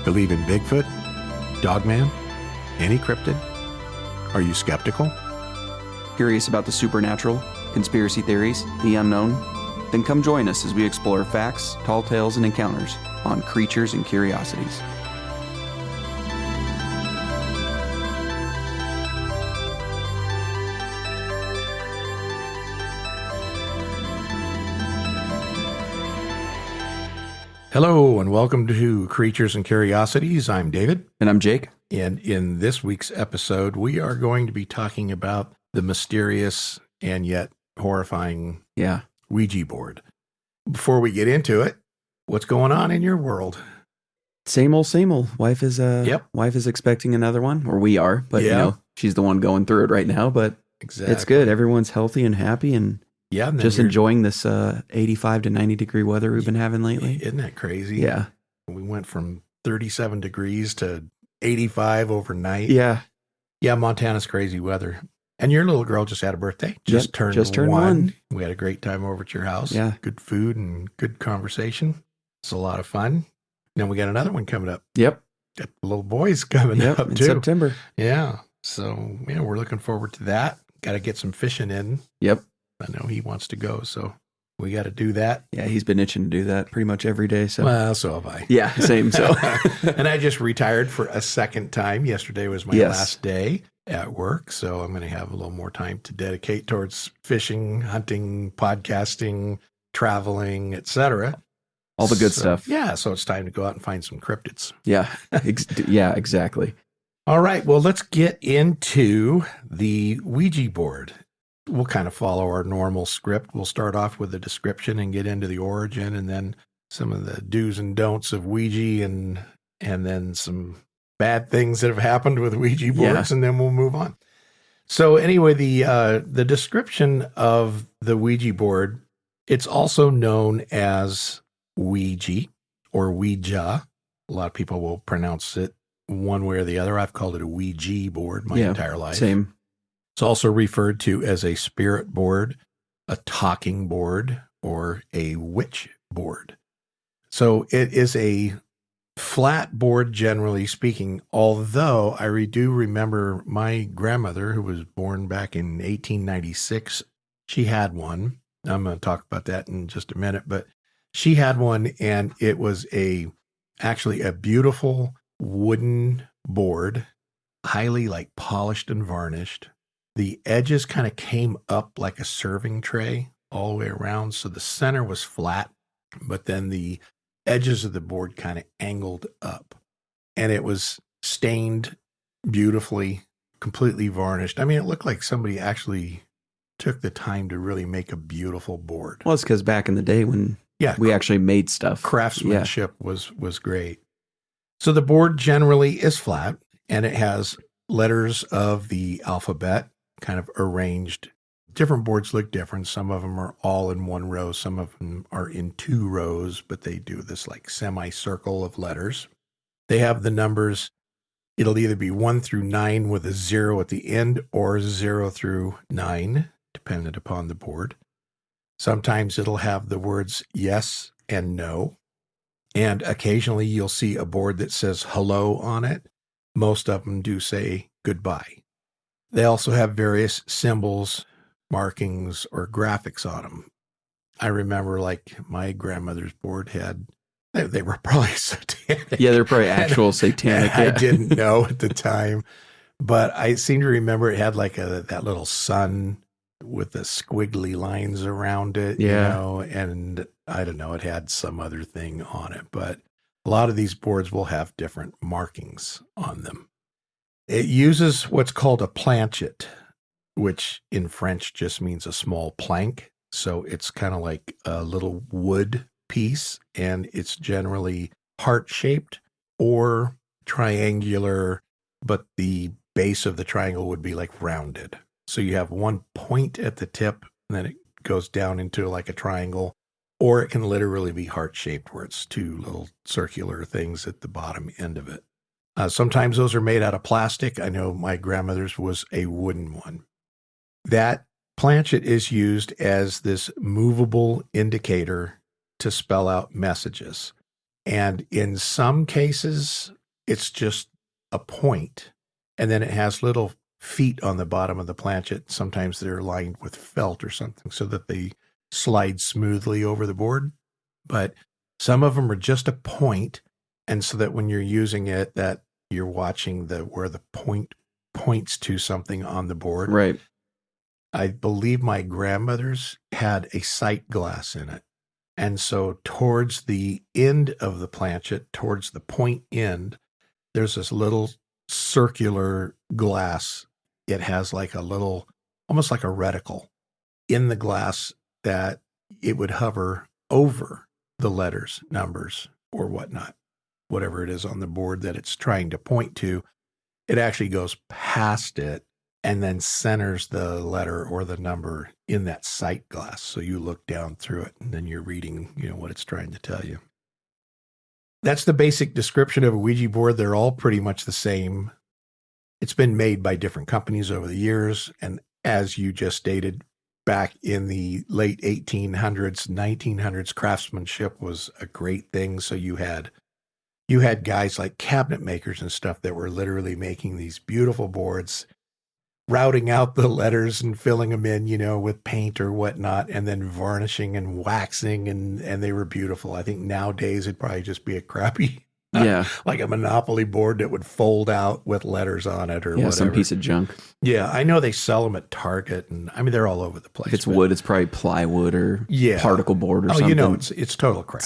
Believe in Bigfoot? Dogman? Any cryptid? Are you skeptical? Curious about the supernatural, conspiracy theories, the unknown? Then come join us as we explore facts, tall tales, and encounters on Creatures and Curiosities. Hello, and welcome to Creatures and Curiosities. I'm David. And I'm Jake. And in this week's episode, we are going to be talking about the mysterious and yet horrifying Ouija board. Before we get into it, what's going on in your world? Same old, same old. Wife is expecting another one, or we are, but you know, she's the one going through it right now, but Exactly. It's good. Everyone's healthy and happy and just enjoying this 85 to 90 degree weather we've been having lately. Isn't that crazy? Yeah. We went from 37 degrees to 85 overnight. Yeah. Yeah, Montana's crazy weather. And your little girl just had a birthday. Just turned one. We had a great time over at your house. Yeah. Good food and good conversation. It's a lot of fun. Then we got another one coming up. Yep. Got little boys coming up in too. September. Yeah. So, yeah, we're looking forward to that. Got to get some fishing in. Yep. I know he wants to go, so we got to do that. Yeah, he's been itching to do that pretty much every day. So, well, so have I. Yeah, same. So, and I just retired for a second time. Yesterday was my last day at work, so I'm going to have a little more time to dedicate towards fishing, hunting, podcasting, traveling, etc. All the good stuff. Yeah, so it's time to go out and find some cryptids. Yeah, yeah, exactly. All right, well, let's get into the Ouija board. We'll kind of follow our normal script. We'll start off with a description and get into the origin, and then some of the do's and don'ts of Ouija, and then some bad things that have happened with Ouija boards, and then we'll move on. So anyway, the description of the Ouija board, it's also known as Ouija or Ouija. A lot of people will pronounce it one way or the other. I've called it a Ouija board my entire life. Same. It's also referred to as a spirit board, a talking board, or a witch board. So it is a flat board, generally speaking, although I do remember my grandmother, who was born back in 1896, she had one. I'm going to talk about that in just a minute, but she had one, and it was actually a beautiful wooden board, highly polished and varnished. The edges kind of came up like a serving tray all the way around. So the center was flat, but then the edges of the board kind of angled up. And it was stained beautifully, completely varnished. I mean, it looked like somebody actually took the time to really make a beautiful board. Well, it's because back in the day when we actually made stuff. Craftsmanship was great. So the board generally is flat, and it has letters of the alphabet kind of arranged. Different boards look different. Some of them are all in one row. Some of them are in two rows, but they do this semicircle of letters. They have the numbers. It'll either be 1 through 9 with a 0 at the end, or 0 through 9, dependent upon the board. Sometimes it'll have the words yes and no. And occasionally you'll see a board that says hello on it. Most of them do say goodbye. They also have various symbols, markings, or graphics on them. I remember my grandmother's board they were probably satanic. Yeah, they're probably actual satanic. I didn't know at the time, but I seem to remember it had that little sun with the squiggly lines around it, and I don't know, it had some other thing on it, but a lot of these boards will have different markings on them. It uses what's called a planchet, which in French just means a small plank. So it's kind of like a little wood piece, and it's generally heart-shaped or triangular, but the base of the triangle would be rounded. So you have one point at the tip, and then it goes down into a triangle, or it can literally be heart-shaped, where it's two little circular things at the bottom end of it. Sometimes those are made out of plastic. I know my grandmother's was a wooden one. That planchet is used as this movable indicator to spell out messages. And in some cases, it's just a point, and then it has little feet on the bottom of the planchet. Sometimes they're lined with felt or something so that they slide smoothly over the board. But some of them are just a point, and so that when you're using it, that you're watching where the point points to something on the board. Right. I believe my grandmother's had a sight glass in it. And so towards the end of the planchet, towards the point end, there's this little circular glass. It has like a little, almost like a reticle in the glass that it would hover over the letters, numbers, or whatnot, whatever it is on the board that it's trying to point to. It actually goes past it and then centers the letter or the number in that sight glass. So you look down through it and then you're reading, what it's trying to tell you. That's the basic description of a Ouija board. They're all pretty much the same. It's been made by different companies over the years. And as you just stated, back in the late 1800s, 1900s, craftsmanship was a great thing. So you had guys like cabinet makers and stuff that were literally making these beautiful boards, routing out the letters and filling them in, with paint or whatnot, and then varnishing and waxing, and they were beautiful. I think nowadays it'd probably just be a crappy, like a Monopoly board that would fold out with letters on it or whatever. Some piece of junk. Yeah, I know they sell them at Target, and I mean, they're all over the place. If it's wood, it's probably plywood or particle board or something. It's total crap.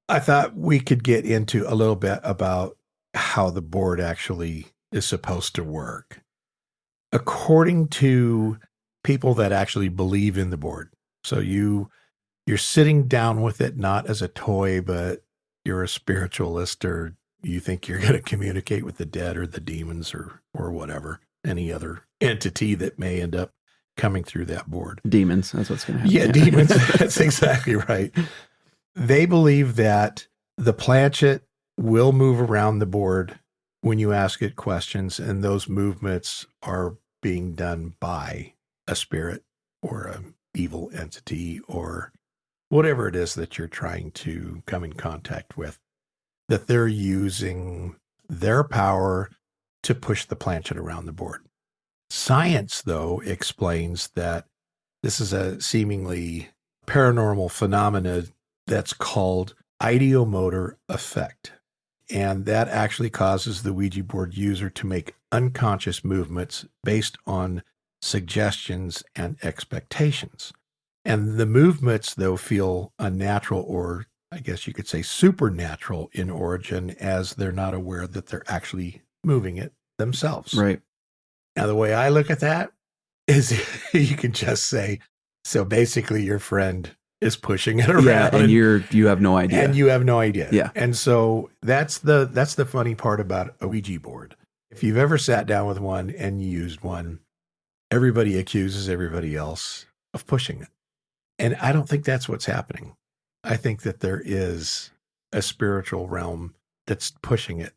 I thought we could get into a little bit about how the board actually is supposed to work. According to people that actually believe in the board. So you're sitting down with it, not as a toy, but you're a spiritualist, or you think you're going to communicate with the dead or the demons or whatever, any other entity that may end up coming through that board. Demons, that's what's going to happen. Yeah, demons, that's exactly right. They believe that the planchet will move around the board when you ask it questions, and those movements are being done by a spirit or an evil entity or whatever it is that you're trying to come in contact with, that they're using their power to push the planchet around the board. Science, though, explains that this is a seemingly paranormal phenomena that's called ideomotor effect. And that actually causes the Ouija board user to make unconscious movements based on suggestions and expectations. And the movements, though, feel unnatural, or I guess you could say supernatural in origin, as they're not aware that they're actually moving it themselves. Right. Now, the way I look at that is you can just say, so basically your friend is pushing it around. Yeah, and you have no idea. And you have no idea. Yeah. And so that's the funny part about a Ouija board. If you've ever sat down with one and used one, everybody accuses everybody else of pushing it. And I don't think that's what's happening. I think that there is a spiritual realm that's pushing it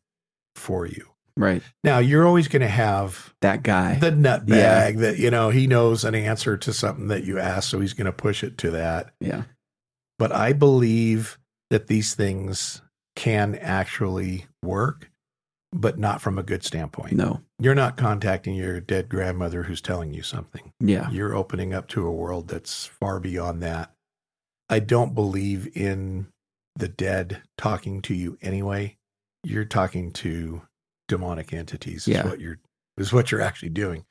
for you. Right. Now, you're always going to have that guy, the nutbag that, he knows an answer to something that you ask, so he's going to push it to that. Yeah. But I believe that these things can actually work, but not from a good standpoint. No. You're not contacting your dead grandmother who's telling you something. Yeah. You're opening up to a world that's far beyond that. I don't believe in the dead talking to you anyway. You're talking to demonic entities is what you're actually doing.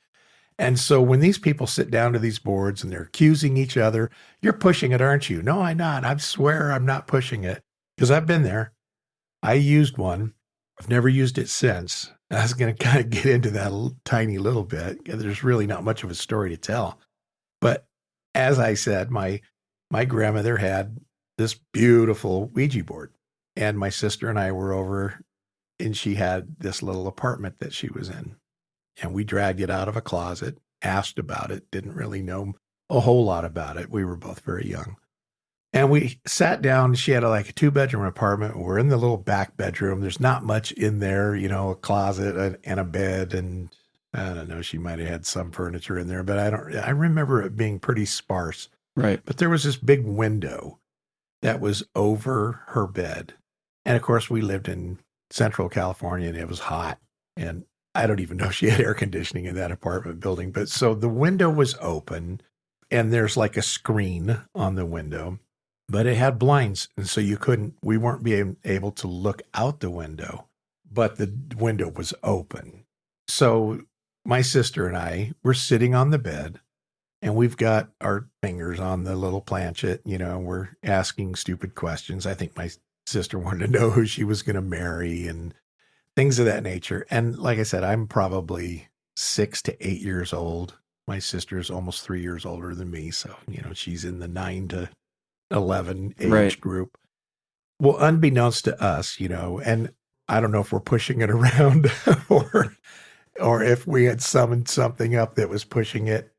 And so when these people sit down to these boards and they're accusing each other, you're pushing it, aren't you? No, I'm not. I swear I'm not pushing it, because I've been there. I used one. I've never used it since. I was going to kind of get into that tiny little bit. There's really not much of a story to tell. But as I said, my grandmother had this beautiful Ouija board, and my sister and I were over, and she had this little apartment that she was in. And we dragged it out of a closet, asked about it, didn't really know a whole lot about it. We were both very young. And we sat down. She had a 2-bedroom apartment. We're in the little back bedroom. There's not much in there, a closet and a bed. And I don't know, she might have had some furniture in there, but I remember it being pretty sparse. Right. But there was this big window. that was over her bed. And of course, we lived in Central California and it was hot. And I don't even know if she had air conditioning in that apartment building. But so the window was open and there's like a screen on the window, but it had blinds. And so we weren't being able to look out the window, but the window was open. So my sister and I were sitting on the bed and we've got our fingers on the little planchette, and we're asking stupid questions. I think my sister wanted to know who she was going to marry and things of that nature. And like I said, I'm probably 6 to 8 years old. My sister's almost 3 years older than me. So, she's in the 9 to 11 age group. Well, unbeknownst to us, and I don't know if we're pushing it around or if we had summoned something up that was pushing it.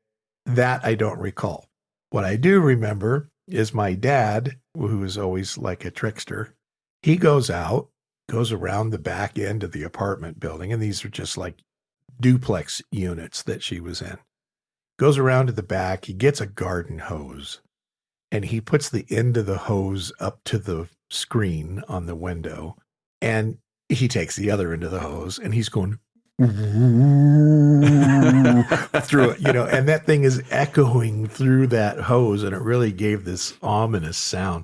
That I don't recall. What I do remember is my dad, who is always like a trickster. He goes around the back end of the apartment building, and these are just like duplex units that she was in. Goes around to the back, he gets a garden hose, and he puts the end of the hose up to the screen on the window, and he takes the other end of the hose, and he's going through it, and that thing is echoing through that hose, and it really gave this ominous sound.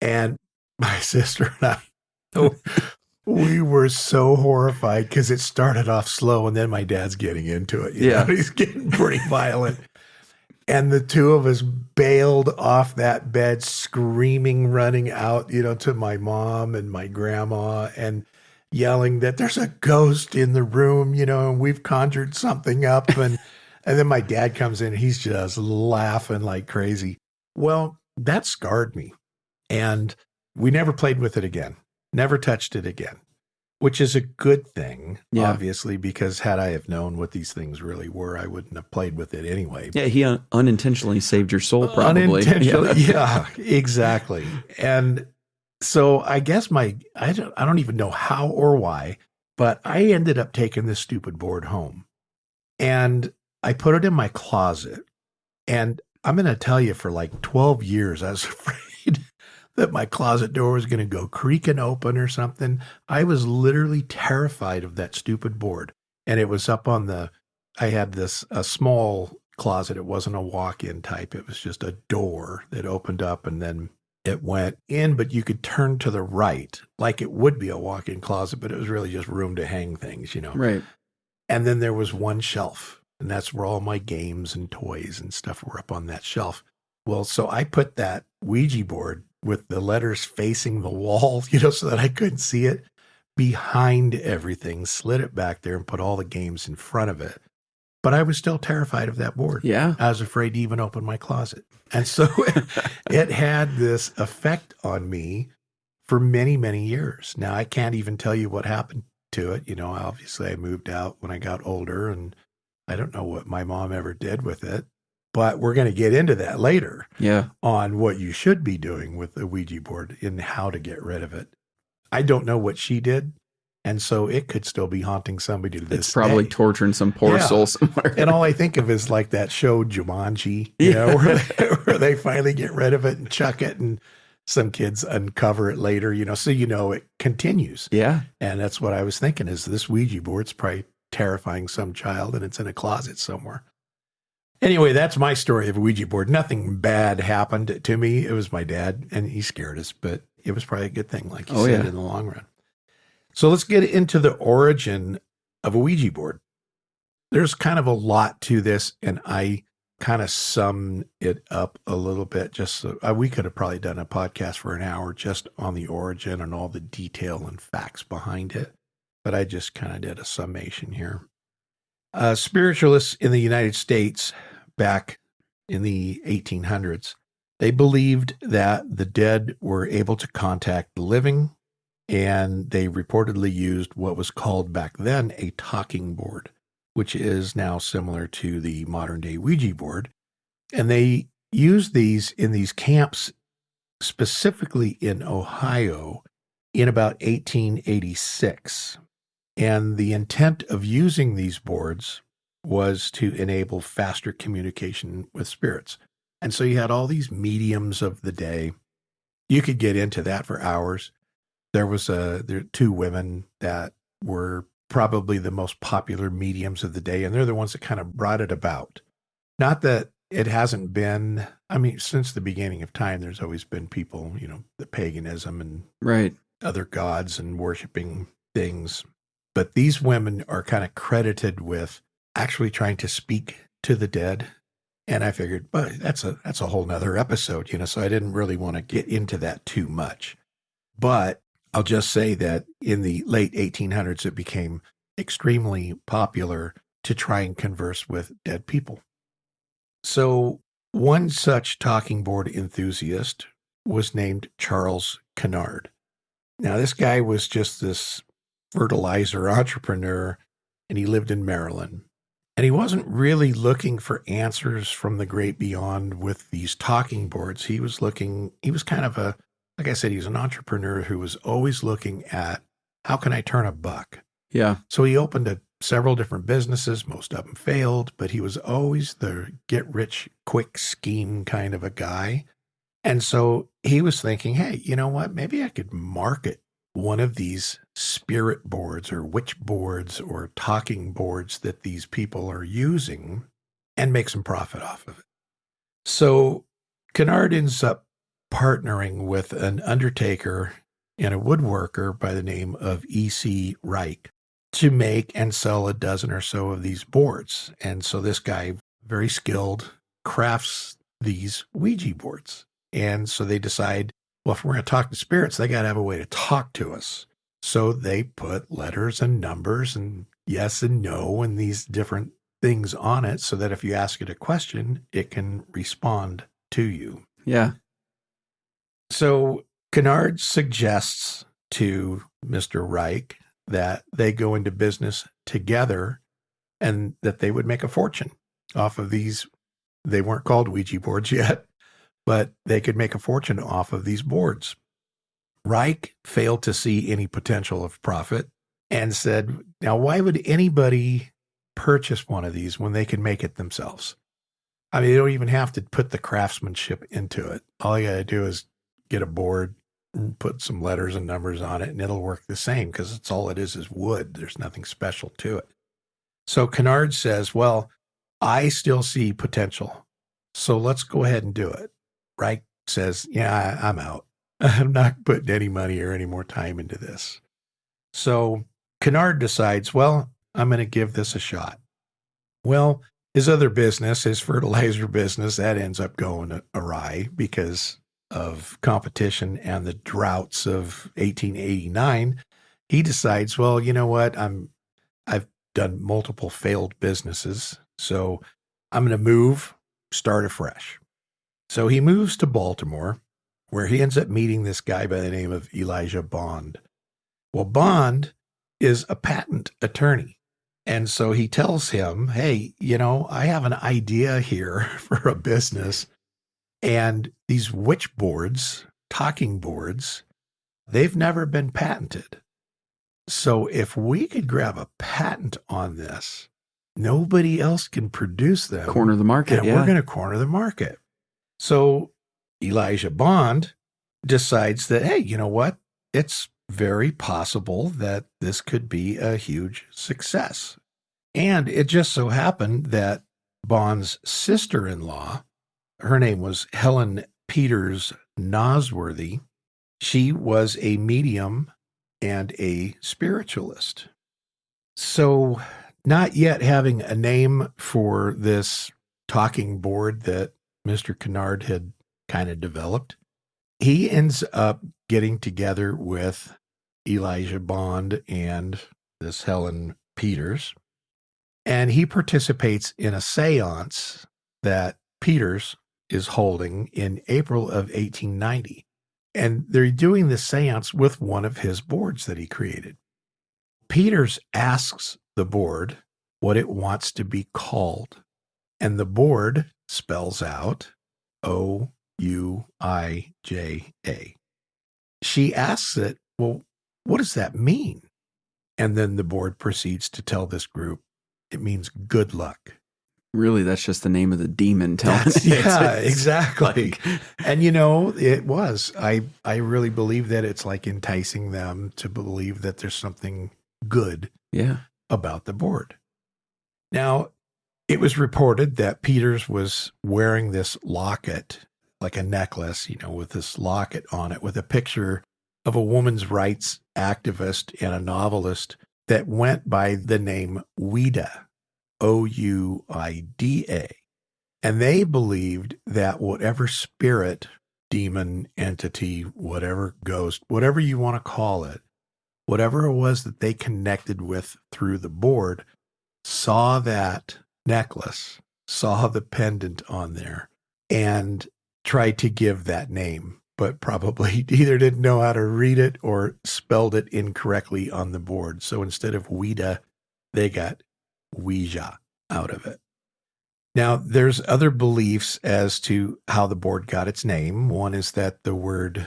And my sister and I, we were so horrified because it started off slow, and then my dad's getting into it. He's getting pretty violent. And the two of us bailed off that bed, screaming, running out, to my mom and my grandma, and yelling that there's a ghost in the room, and we've conjured something up. And then my dad comes in, and he's just laughing like crazy. Well, that scarred me. And we never played with it again, never touched it again, which is a good thing, obviously, because had I have known what these things really were, I wouldn't have played with it anyway. Yeah, he unintentionally saved your soul, probably. Unintentionally, yeah, exactly. And so I guess I don't even know how or why, but I ended up taking this stupid board home and I put it in my closet. And I'm going to tell you, for like 12 years, I was afraid that my closet door was going to go creaking open or something. I was literally terrified of that stupid board. And it was up on I had a small closet. It wasn't a walk-in type. It was just a door that opened up and then it went in, but you could turn to the right like it would be a walk-in closet, but it was really just room to hang things, Right. And then there was one shelf, and that's where all my games and toys and stuff were up on that shelf. Well, so I put that Ouija board with the letters facing the wall, so that I couldn't see it, behind everything, slid it back there and put all the games in front of it. But I was still terrified of that board. Yeah. I was afraid to even open my closet. And so it had this effect on me for many, many years. Now, I can't even tell you what happened to it. Obviously I moved out when I got older, and I don't know what my mom ever did with it. But we're going to get into that later on what you should be doing with the Ouija board and how to get rid of it. I don't know what she did. And so it could still be haunting somebody to this day. It's probably torturing some poor soul somewhere. And all I think of is like that show Jumanji, where they finally get rid of it and chuck it, and some kids uncover it later, so it continues. Yeah. And that's what I was thinking, is this Ouija board's probably terrifying some child, and it's in a closet somewhere. Anyway, that's my story of a Ouija board. Nothing bad happened to me. It was my dad, and he scared us, but it was probably a good thing, like you said, in the long run. So let's get into the origin of a Ouija board. There's kind of a lot to this, and I kind of sum it up a little bit. Just so, we could have probably done a podcast for an hour just on the origin and all the detail and facts behind it, but I just kind of did a summation here. Spiritualists in the United States back in the 1800s, they believed that the dead were able to contact the living, and they reportedly used what was called back then a talking board, which is now similar to the modern day Ouija board. And they used these in these camps, specifically in Ohio, in about 1886. And the intent of using these boards was to enable faster communication with spirits. And so you had all these mediums of the day you could get into that for hours. There were two women that were probably the most popular mediums of the day, and they're the ones that kind of brought it about. Not that it hasn't been, I mean, since the beginning of time, there's always been people, the paganism and right. other gods and worshiping things. But these women are kind of credited with actually trying to speak to the dead. And I figured, but that's a whole nother episode, so I didn't really want to get into that too much. But I'll just say that in the late 1800s, it became extremely popular to try and converse with dead people. So one such talking board enthusiast was named Charles Kennard. Now, this guy was just this fertilizer entrepreneur, and he lived in Maryland. And he wasn't really looking for answers from the great beyond with these talking boards. He was kind of like I said, he's an entrepreneur who was always looking at, how can I turn a buck? Yeah. So he opened several different businesses. Most of them failed, but he was always the get-rich-quick scheme kind of a guy. And so he was thinking, hey, you know what? Maybe I could market one of these spirit boards or witch boards or talking boards that these people are using and make some profit off of it. So Kennard ends up partnering with an undertaker and a woodworker by the name of E.C. Reich to make and sell a dozen or so of these boards. And so this guy, very skilled, crafts these Ouija boards. And so they decide, well, if we're going to talk to spirits, they got to have a way to talk to us. So they put letters and numbers and yes and no and these different things on it so that if you ask it a question, it can respond to you. Yeah. So Kennard suggests to Mr. Reich that they go into business together and that they would make a fortune off of these. They weren't called Ouija boards yet, but they could make a fortune off of these boards. Reich failed to see any potential of profit and said, now, why would anybody purchase one of these when they can make it themselves? I mean, they don't even have to put the craftsmanship into it. All you got to do is get a board, put some letters and numbers on it, and it'll work the same because it's all it is wood. There's nothing special to it. So Kennard says, well, I still see potential, so let's go ahead and do it. Reich says, yeah, I'm out. I'm not putting any money or any more time into this. So Kennard decides, well, I'm going to give this a shot. Well, his other business, his fertilizer business, that ends up going awry because of competition and the droughts of 1889. He decides, well, you know what? I've done multiple failed businesses, so I'm going to move, start afresh. So he moves to Baltimore, where he ends up meeting this guy by the name of Elijah Bond. Well, Bond is a patent attorney. And so he tells him, hey, I have an idea here for a business. And these witch boards, talking boards, they've never been patented. So if we could grab a patent on this, nobody else can produce them. Corner the market, We're going to corner the market. So Elijah Bond decides that, hey, you know what? It's very possible that this could be a huge success. And it just so happened that Bond's sister-in-law, her name was Helen Peters Nosworthy. She was a medium and a spiritualist. So not yet having a name for this talking board that Mr. Kennard had kind of developed, he ends up getting together with Elijah Bond and this Helen Peters, and he participates in a seance that Peters is holding in April of 1890. And they're doing this seance with one of his boards that he created. Peters asks the board what it wants to be called, and the board spells out Ouija. She asks it, well, what does that mean? And then the board proceeds to tell this group, it means good luck. Really, that's just the name of the demon telling it. Yeah, exactly. And it was. I really believe that it's like enticing them to believe that there's something good about the board. Now, it was reported that Peters was wearing this locket, like a necklace, with this locket on it with a picture of a woman's rights activist and a novelist that went by the name Ouija, Ouida. And they believed that whatever spirit, demon, entity, whatever ghost, whatever you want to call it, whatever it was that they connected with through the board, saw that necklace, saw the pendant on there, and tried to give that name, but probably either didn't know how to read it or spelled it incorrectly on the board. So instead of Ouija, they got Ouija out of it. Now, there's other beliefs as to how the board got its name. One is that the word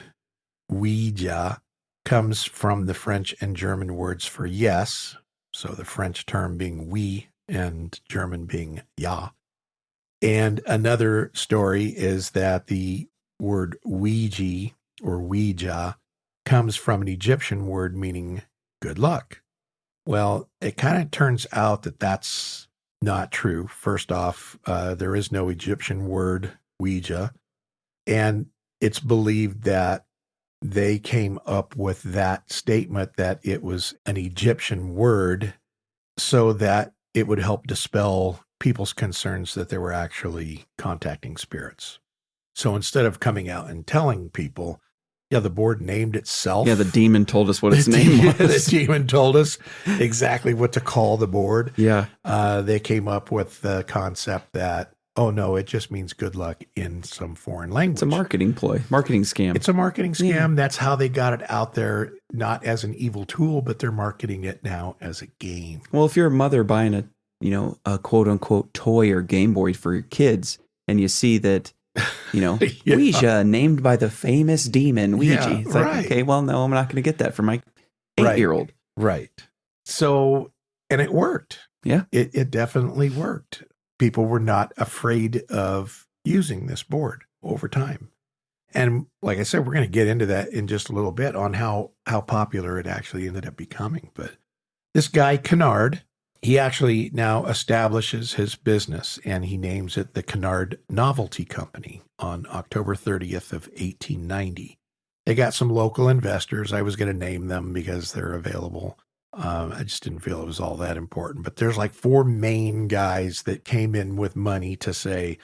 Ouija comes from the French and German words for yes, so the French term being oui and German being ja. And another story is that the word Ouija or Ouija comes from an Egyptian word meaning good luck. Well, it kind of turns out that that's not true. First off, there is no Egyptian word Ouija, and it's believed that they came up with that statement that it was an Egyptian word so that it would help dispel people's concerns that they were actually contacting spirits. So instead of coming out and telling people, the board named itself. Yeah, the demon told us what its name was. The demon told us exactly what to call the board. Yeah. They came up with the concept that, oh no, it just means good luck in some foreign language. It's a marketing ploy, marketing scam. It's a marketing scam. Yeah. That's how they got it out there, not as an evil tool, but they're marketing it now as a game. Well, if you're a mother buying a quote unquote toy or Game Boy for your kids, and you see that, Ouija, named by the famous demon Ouija. Yeah, it's like, okay, well, no, I'm not going to get that for my 8-year-old. Right. So, and it worked. Yeah. It definitely worked. People were not afraid of using this board over time. And like I said, we're going to get into that in just a little bit on how popular it actually ended up becoming. But this guy, Kennard, he actually now establishes his business, and he names it the Kennard Novelty Company on October 30th of 1890. They got some local investors. I was going to name them because they're available. I just didn't feel it was all that important. But there's like 4 main guys that came in with money to say,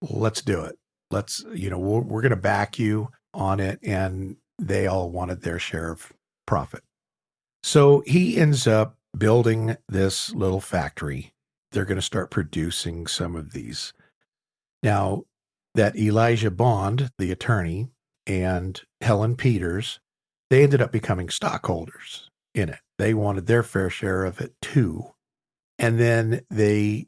let's do it. Let's, we're going to back you on it. And they all wanted their share of profit. So he ends up building this little factory. They're going to start producing some of these. Now, that Elijah Bond, the attorney, and Helen Peters, they ended up becoming stockholders in it. They wanted their fair share of it too. And then they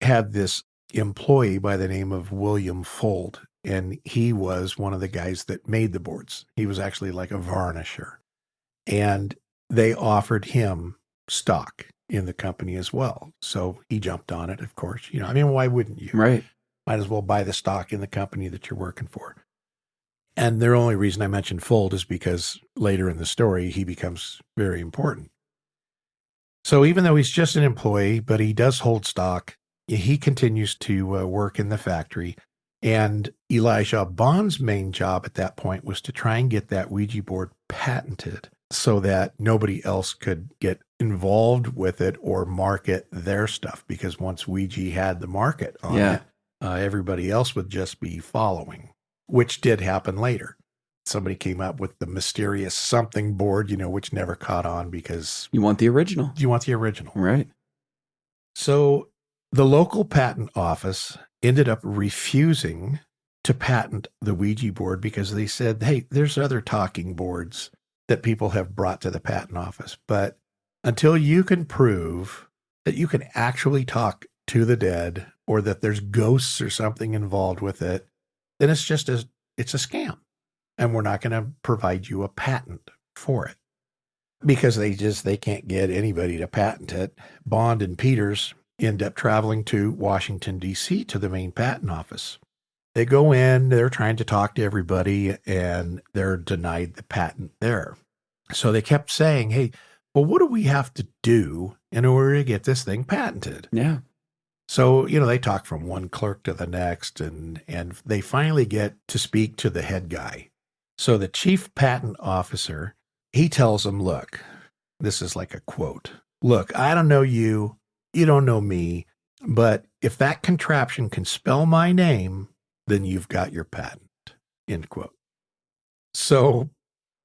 had this employee by the name of William Fold, and he was one of the guys that made the boards. He was actually like a varnisher. And they offered him stock in the company as well. So he jumped on it, of course. Why wouldn't you? Right. Might as well buy the stock in the company that you're working for. And the only reason I mentioned Fold is because later in the story, he becomes very important. So even though he's just an employee, but he does hold stock, he continues to work in the factory. And Elijah Bond's main job at that point was to try and get that Ouija board patented so that nobody else could get involved with it or market their stuff. Because once Ouija had the market on it, everybody else would just be following, which did happen later. Somebody came up with the mysterious something board, which never caught on because you want the original. You want the original. Right. So the local patent office ended up refusing to patent the Ouija board because they said, hey, there's other talking boards that people have brought to the patent office. But until you can prove that you can actually talk to the dead or that there's ghosts or something involved with it, then it's a scam. And we're not going to provide you a patent for it because they can't get anybody to patent it. Bond and Peters, end up traveling to Washington, D.C. to the main patent office. They go in, they're trying to talk to everybody, and they're denied the patent there. So they kept saying, hey, well, what do we have to do in order to get this thing patented? Yeah. So, they talk from one clerk to the next, and they finally get to speak to the head guy. So the chief patent officer, he tells them, look, this is like a quote. Look, I don't know you, you don't know me, but if that contraption can spell my name, then you've got your patent, end quote. So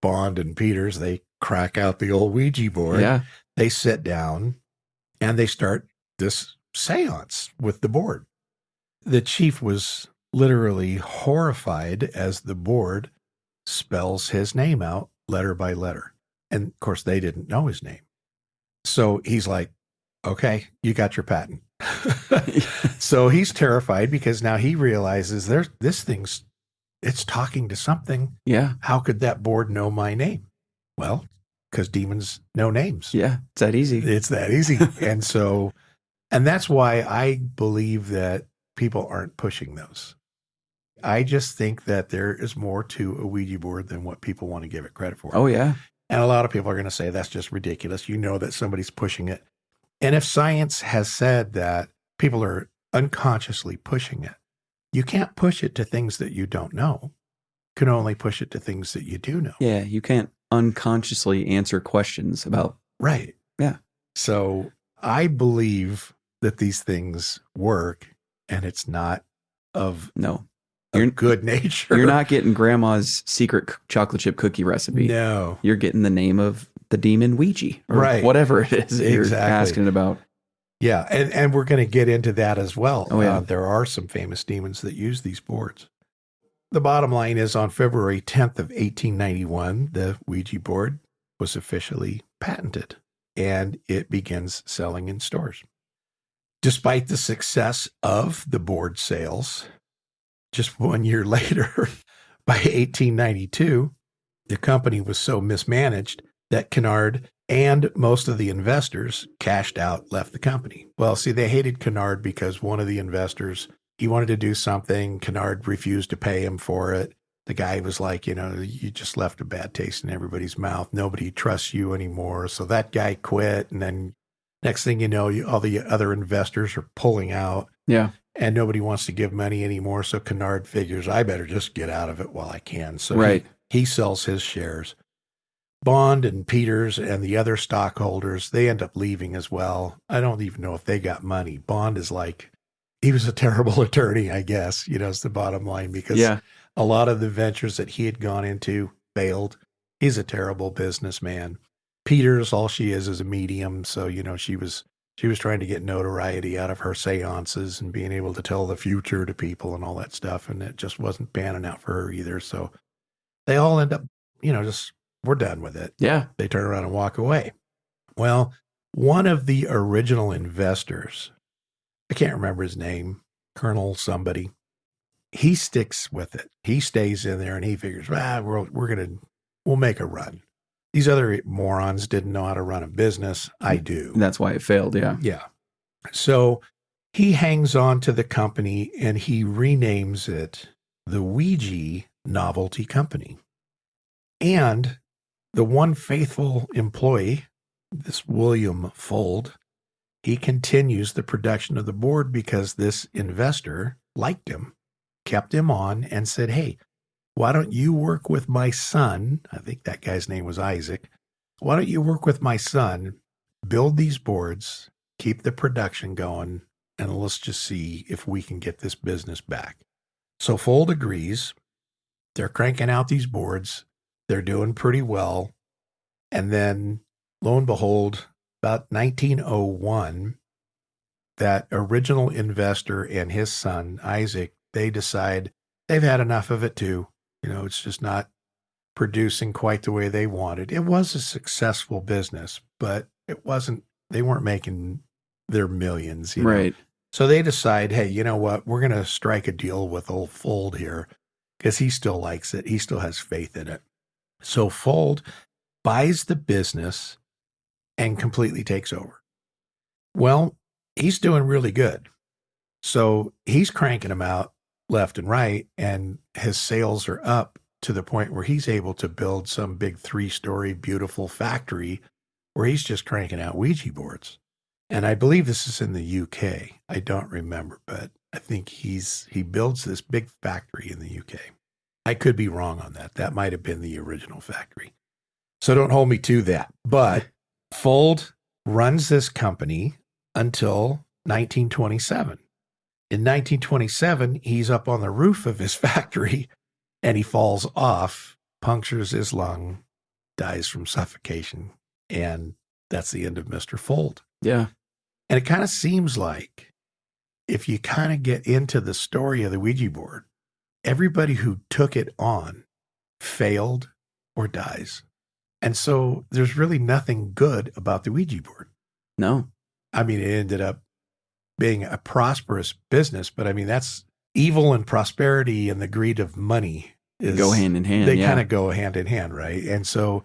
Bond and Peters, they crack out the old Ouija board. Yeah. They sit down and they start this seance with the board. The chief was literally horrified as the board spells his name out letter by letter. And of course, they didn't know his name. So he's like, okay, you got your patent. So he's terrified because now he realizes this thing's, it's talking to something. Yeah. How could that board know my name? Well, because demons know names. Yeah. It's that easy. It's that easy. And that's why I believe that people aren't pushing those. I just think that there is more to a Ouija board than what people want to give it credit for. Oh, yeah. And a lot of people are going to say that's just ridiculous. You know that somebody's pushing it. And if science has said that people are unconsciously pushing it, you can't push it to things that you don't know. You can only push it to things that you do know. Yeah. You can't unconsciously answer questions about. Right. Yeah. So I believe that these things work, and it's not of good nature. You're not getting grandma's secret chocolate chip cookie recipe. No. You're getting the name of the demon Ouija, or right. whatever it is that exactly. you're asking about. Yeah, and we're going to get into that as well. Oh, yeah. There are some famous demons that use these boards. The bottom line is on February 10th of 1891, the Ouija board was officially patented, and it begins selling in stores. Despite the success of the board sales, just 1 year later, by 1892, the company was so mismanaged that Kennard and most of the investors cashed out, left the company. Well, see, they hated Kennard because one of the investors, he wanted to do something. Kennard refused to pay him for it. The guy was like, you just left a bad taste in everybody's mouth. Nobody trusts you anymore. So that guy quit. And then next thing you know, all the other investors are pulling out. Yeah. And nobody wants to give money anymore. So Kennard figures, I better just get out of it while I can. So right. he sells his shares. Bond and Peters and the other stockholders, they end up leaving as well. I don't even know if they got money. Bond is like, he was a terrible attorney, I guess, is the bottom line, because a lot of the ventures that he had gone into failed. He's a terrible businessman. Peters, all she is a medium. So, she was trying to get notoriety out of her seances and being able to tell the future to people and all that stuff. And it just wasn't panning out for her either. So they all end up, we're done with it. Yeah. They turn around and walk away. Well, one of the original investors, I can't remember his name, Colonel somebody, he sticks with it. He stays in there and he figures, we'll make a run. These other morons didn't know how to run a business. I do. That's why it failed. Yeah. Yeah. So he hangs on to the company and he renames it the Ouija Novelty Company. And the one faithful employee, this William Fold, he continues the production of the board because this investor liked him, kept him on, and said, hey, why don't you work with my son? I think that guy's name was Isaac. Why don't you work with my son, build these boards, keep the production going, and let's just see if we can get this business back. So Fold agrees. They're cranking out these boards. They're doing pretty well. And then, lo and behold, about 1901, that original investor and his son, Isaac, they decide they've had enough of it too. It's just not producing quite the way they wanted. It was a successful business, but they weren't making their millions. Right. So they decide, hey, you know what? We're going to strike a deal with old Fold here because he still likes it. He still has faith in it. So Fold buys the business and completely takes over. Well, he's doing really good. So he's cranking them out left and right, and his sales are up to the point where he's able to build some big 3-story beautiful factory where he's just cranking out Ouija boards. And I believe this is in the UK. I don't remember, but I think he builds this big factory in the UK. I could be wrong on that. That might have been the original factory. So don't hold me to that. But Fold runs this company until 1927. In 1927, he's up on the roof of his factory and he falls off, punctures his lung, dies from suffocation. And that's the end of Mr. Fold. Yeah. And it kind of seems like if you kind of get into the story of the Ouija board, everybody who took it on failed or dies. And so there's really nothing good about the Ouija board. No. I mean, it ended up being a prosperous business, but I mean, that's evil and prosperity and the greed of money go hand in hand. They kind of go hand in hand, right? And so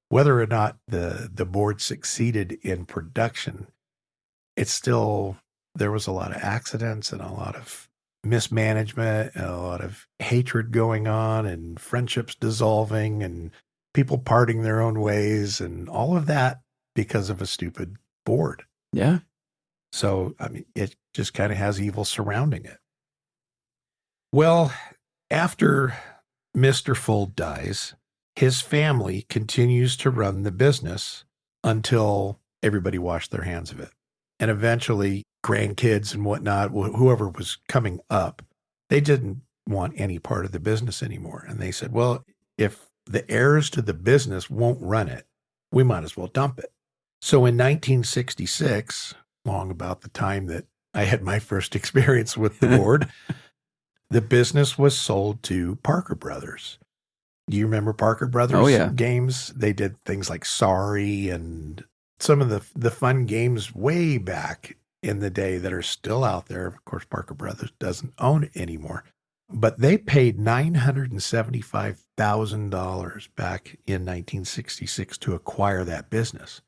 whether or not the board succeeded in production, it's still, there was a lot of accidents and a lot of mismanagement and a lot of hatred going on and friendships dissolving and people parting their own ways and all of that because of a stupid board. Yeah. So, I mean, it just kind of has evil surrounding it. Well, after Mr. Fold dies, his family continues to run the business until everybody washed their hands of it. And eventually, grandkids and whatnot, whoever was coming up, they didn't want any part of the business anymore. And they said, well, if the heirs to the business won't run it, we might as well dump it. So in 1966, long about the time that I had my first experience with the board, the business was sold to Parker Brothers. Do you remember Parker Brothers games? They did things like Sorry and some of the fun games way back in the day that are still out there. Of course, Parker Brothers doesn't own it anymore. But they paid $975,000 back in 1966 to acquire that business.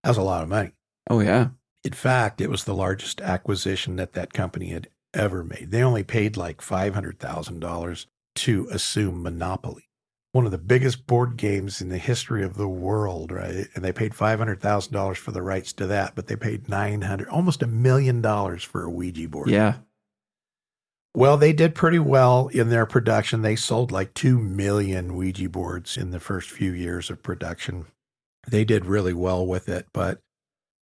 That was a lot of money. Oh, yeah. In fact, it was the largest acquisition that company had ever made. They only paid like $500,000 to assume monopoly. One of the biggest board games in the history of the world, right? And they paid $500,000 for the rights to that, but they paid almost $1 million for a Ouija board. Yeah. Well, they did pretty well in their production. They sold like 2 million Ouija boards in the first few years of production. They did really well with it, but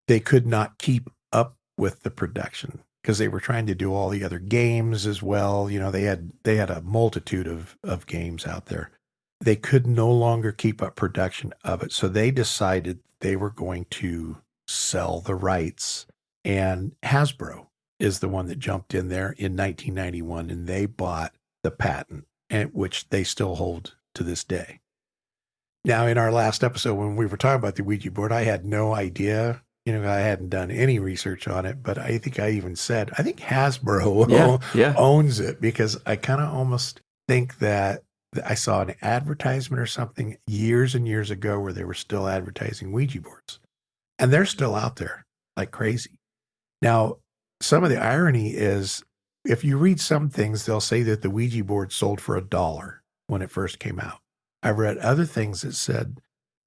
they could not keep up with the production because they were trying to do all the other games as well. You know, they had a multitude of games out there. They could no longer keep up production of it. So they decided they were going to sell the rights. And Hasbro is the one that jumped in there in 1991, and they bought the patent, which they still hold to this day. Now, in our last episode, when we were talking about the Ouija board, I had no idea. You know, I hadn't done any research on it, but I think I even said, I think Hasbro owns it, because I kind of almost think that I saw an advertisement or something years and years ago where they were still advertising Ouija boards. And they're still out there like crazy. Now, some of the irony is, if you read some things, they'll say that the Ouija board sold for $1 when it first came out. I've read other things that said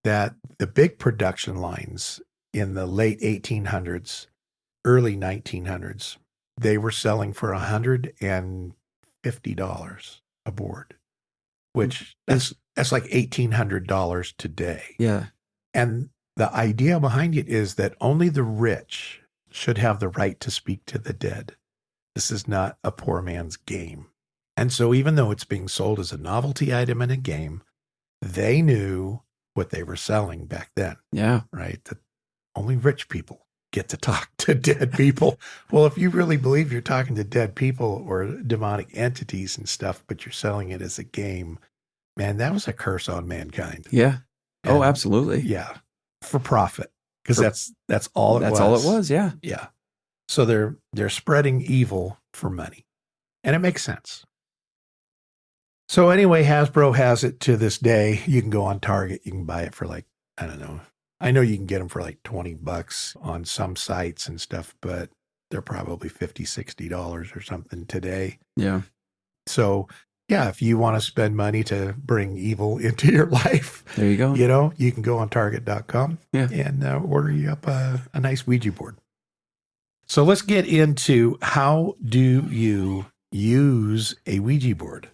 that the big production lines in the late 1800s, early 1900s, they were selling for $150 a board, which that's like $1,800 today. Yeah. And the idea behind it is that only the rich should have the right to speak to the dead. This is not a poor man's game. And so even though it's being sold as a novelty item in a game, they knew what they were selling back then. Yeah. Right? That only rich people get to talk to dead people. Well, if you really believe you're talking to dead people or demonic entities and stuff, but you're selling it as a game, man, that was a curse on mankind. Yeah. And, oh, absolutely. Yeah. For profit. Because that's all it was. That's all it was, yeah. Yeah. So they're spreading evil for money. And it makes sense. So anyway, Hasbro has it to this day. You can go on Target. You can buy it for like, I don't know. I know you can get them for like $20 on some sites and stuff, but they're probably $50, $60 or something today. Yeah. So yeah, if you want to spend money to bring evil into your life, There you go. You can go on Target.com and order you up a nice Ouija board. So let's get into, how do you use a Ouija board?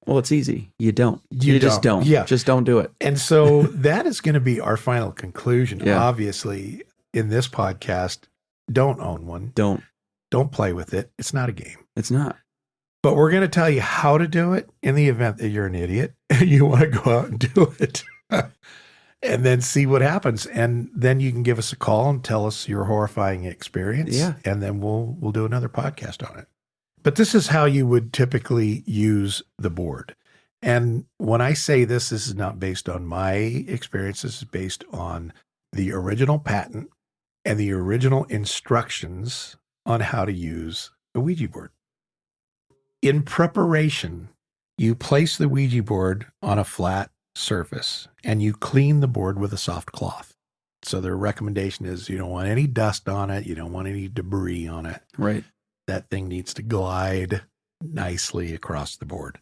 Well, it's easy. You don't. You just don't. Yeah. Just don't do it. And so that is going to be our final conclusion. Yeah. Obviously, in this podcast, don't own one. Don't play with it. It's not a game. It's not. But we're going to tell you how to do it in the event that you're an idiot and you want to go out and do it. And then see what happens. And then you can give us a call and tell us your horrifying experience. Yeah. And then we'll do another podcast on it. But this is how you would typically use the board. And when I say this is not based on my experience. This is based on the original patent and the original instructions on how to use a Ouija board. In preparation, you place the Ouija board on a flat surface and you clean the board with a soft cloth. So their recommendation is you don't want any dust on it. You don't want any debris on it. Right. That thing needs to glide nicely across the board.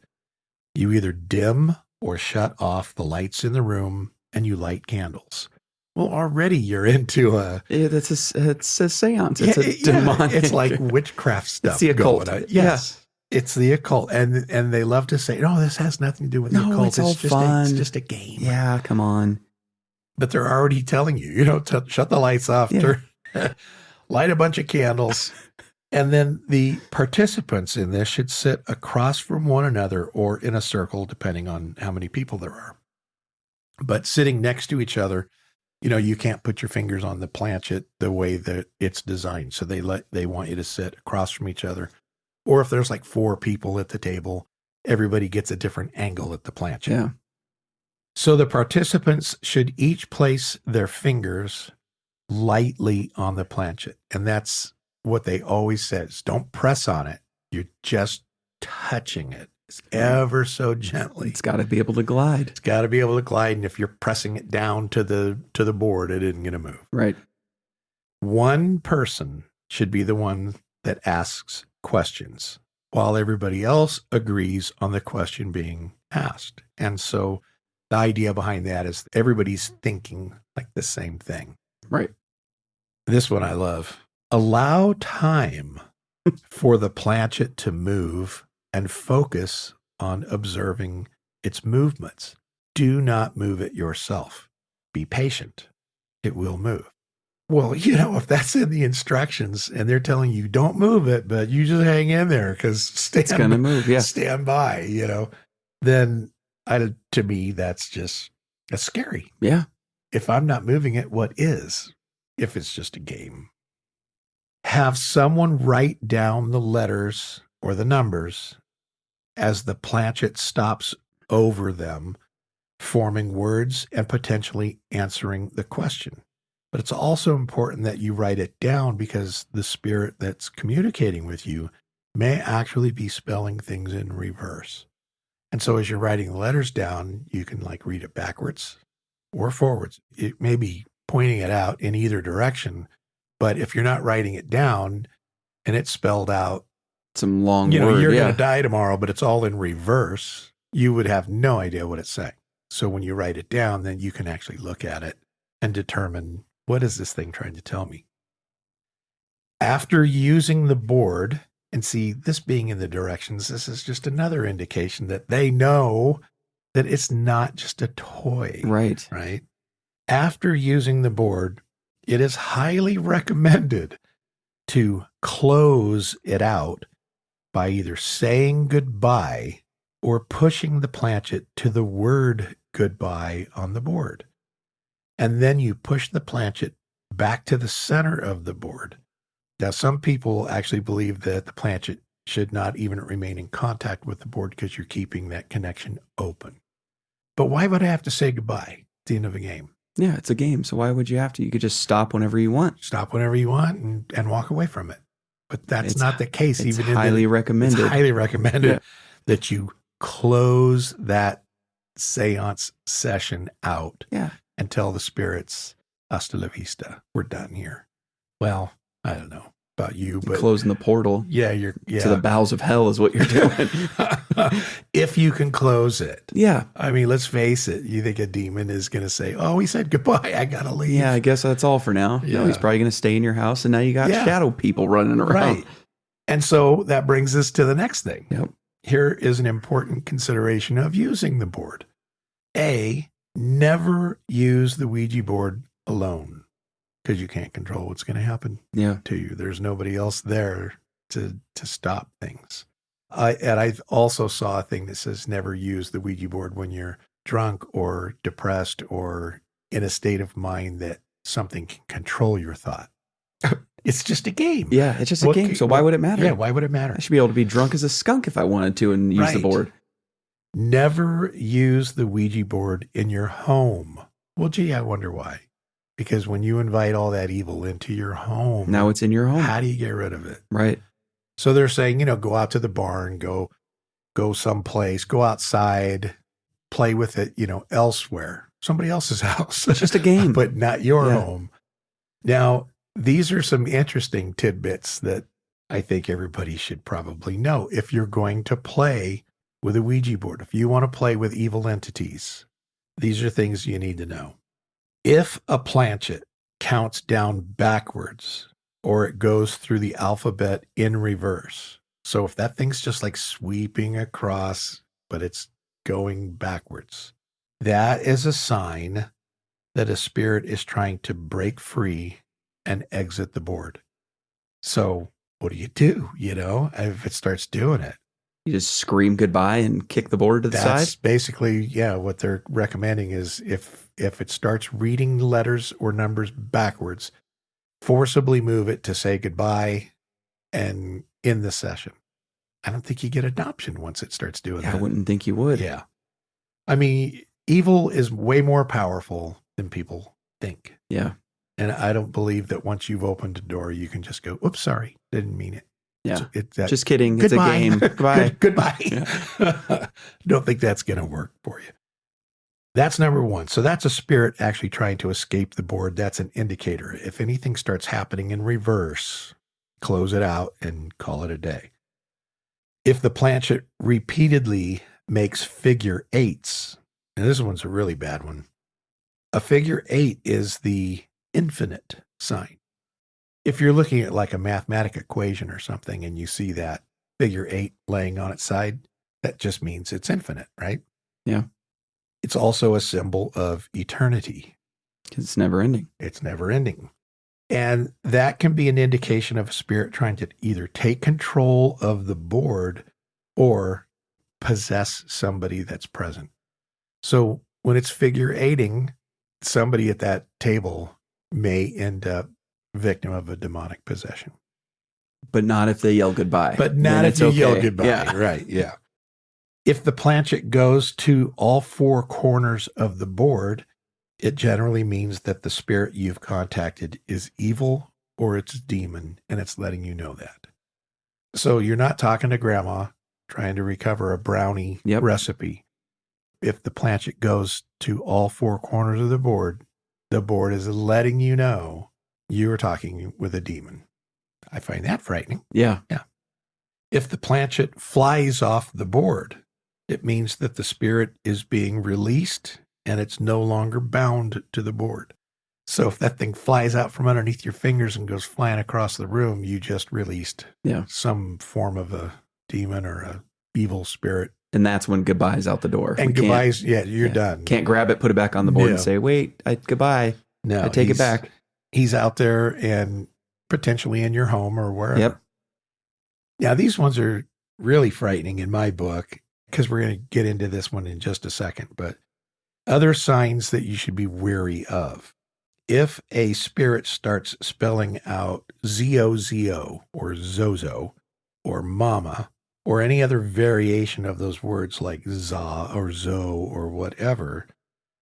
You either dim or shut off the lights in the room and you light candles. Well, already you're into it's a seance. It's a demonic. It's like witchcraft stuff. It's the occult. Going on. Yes. Yeah. It's the occult. And they love to say, no, this has nothing to do with the occult. It's all fun. It's just a game. Yeah, come on. But they're already telling you, shut the lights off, light a bunch of candles. And then the participants in this should sit across from one another or in a circle, depending on how many people there are. But sitting next to each other, you can't put your fingers on the planchet the way that it's designed. So they want you to sit across from each other. Or if there's like 4 people at the table, everybody gets a different angle at the planchet. Yeah. So the participants should each place their fingers lightly on the planchet. And that's what they always says. Don't press on it. You're just touching it ever so gently. It's got to be able to glide. It's got to be able to glide. And if you're pressing it down to the board, it isn't going to move. Right. One person should be the one that asks questions while everybody else agrees on the question being asked. And so the idea behind that is everybody's thinking like the same thing. Right. This one I love. Allow time for the planchet to move and focus on observing its movements. Do not move it yourself. Be patient. It will move. Well, if that's in the instructions and they're telling you don't move it, but you just hang in there because it's going to move. Yeah. Stand by, then to me, that's scary. Yeah. If I'm not moving it, what is? If it's just a game. Have someone write down the letters or the numbers as the planchet stops over them, forming words and potentially answering the question. But it's also important that you write it down because the spirit that's communicating with you may actually be spelling things in reverse. And so as you're writing the letters down, you can read it backwards or forwards. It may be pointing it out in either direction, but if you're not writing it down and it's spelled out, some long word, you're going to die tomorrow, but it's all in reverse, you would have no idea what it's saying. So when you write it down, then you can actually look at it and determine, what is this thing trying to tell me? After using the board, and see, this being in the directions, this is just another indication that they know that it's not just a toy. Right. Right. After using the board, it is highly recommended to close it out by either saying goodbye or pushing the planchet to the word goodbye on the board. And then you push the planchet back to the center of the board. Now, some people actually believe that the planchet should not even remain in contact with the board because you're keeping that connection open. But why would I have to say goodbye at the end of a game? Yeah, it's a game. So why would you have to? You could just stop whenever you want. Stop whenever you want and walk away from it. But that's not the case. It's highly recommended. It's highly recommended that you close that seance session out and tell the spirits, hasta la vista, we're done here. Well, I don't know. about you, but closing the portal. Yeah, to the bowels of hell is what you're doing. If you can close it. Yeah. I mean, let's face it. You think a demon is going to say, "Oh, he said goodbye. I got to leave." Yeah, I guess that's all for now. Yeah. No, he's probably going to stay in your house, and now you got shadow people running around. Right. And so that brings us to the next thing. Yep. Here is an important consideration of using the board. A, never use the Ouija board alone, because you can't control what's going to happen to you. There's nobody else there to stop things. I also saw a thing that says never use the Ouija board when you're drunk or depressed or in a state of mind that something can control your thought. It's just a game. Yeah, it's just a game. So why would it matter? Yeah, why would it matter? I should be able to be drunk as a skunk if I wanted to and use the board. Never use the Ouija board in your home. Well, gee, I wonder why. Because when you invite all that evil into your home, now it's in your home. How do you get rid of it? Right. So they're saying, go out to the barn, go someplace, go outside, play with it, elsewhere, somebody else's house. It's just a game, but not your home. Now, these are some interesting tidbits that I think everybody should probably know. If you're going to play with a Ouija board, if you want to play with evil entities, these are things you need to know. If a planchet counts down backwards or it goes through the alphabet in reverse, so if that thing's just like sweeping across, but it's going backwards, that is a sign that a spirit is trying to break free and exit the board. So what do? If it starts doing it? You just scream goodbye and kick the board to the side? That's basically, what they're recommending is if it starts reading letters or numbers backwards, forcibly move it to say goodbye and end the session. I don't think you get adoption once it starts doing that. I wouldn't think you would. Yeah. I mean, evil is way more powerful than people think. Yeah. And I don't believe that once you've opened a door, you can just go, oops, sorry, didn't mean it. Yeah. It's just kidding. Goodbye. It's a game. Goodbye. Goodbye. Yeah. Don't think that's going to work for you. That's number one. So that's a spirit actually trying to escape the board. That's an indicator. If anything starts happening in reverse, close it out and call it a day. If the planchet repeatedly makes figure eights, and this one's a really bad one. A figure eight is the infinite sign. If you're looking at like a mathematic equation or something and you see that figure eight laying on its side, that just means it's infinite, right? Yeah. It's also a symbol of eternity. It's never ending. It's never ending. And that can be an indication of a spirit trying to either take control of the board or possess somebody that's present. So when it's figure eighting, somebody at that table may end up victim of a demonic possession. But not if they yell goodbye. But not if you yell goodbye. Yeah. Right, yeah. If the planchet goes to all four corners of the board, it generally means that the spirit you've contacted is evil or it's a demon, and it's letting you know that. So you're not talking to grandma trying to recover a brownie recipe. If the planchet goes to all four corners of the board is letting you know you are talking with a demon. I find that frightening. Yeah. Yeah. If the planchet flies off the board, it means that the spirit is being released and it's no longer bound to the board. So if that thing flies out from underneath your fingers and goes flying across the room, you just released some form of a demon or a evil spirit. And that's when goodbye's out the door. And goodbye's, you're done. Can't grab it, put it back on the board and say, wait, goodbye. No, I take it back. He's out there and potentially in your home or wherever. Yep. Now, these ones are really frightening in my book because we're going to get into this one in just a second. But other signs that you should be wary of. If a spirit starts spelling out Zozo or Zozo or mama or any other variation of those words like za or zo or whatever,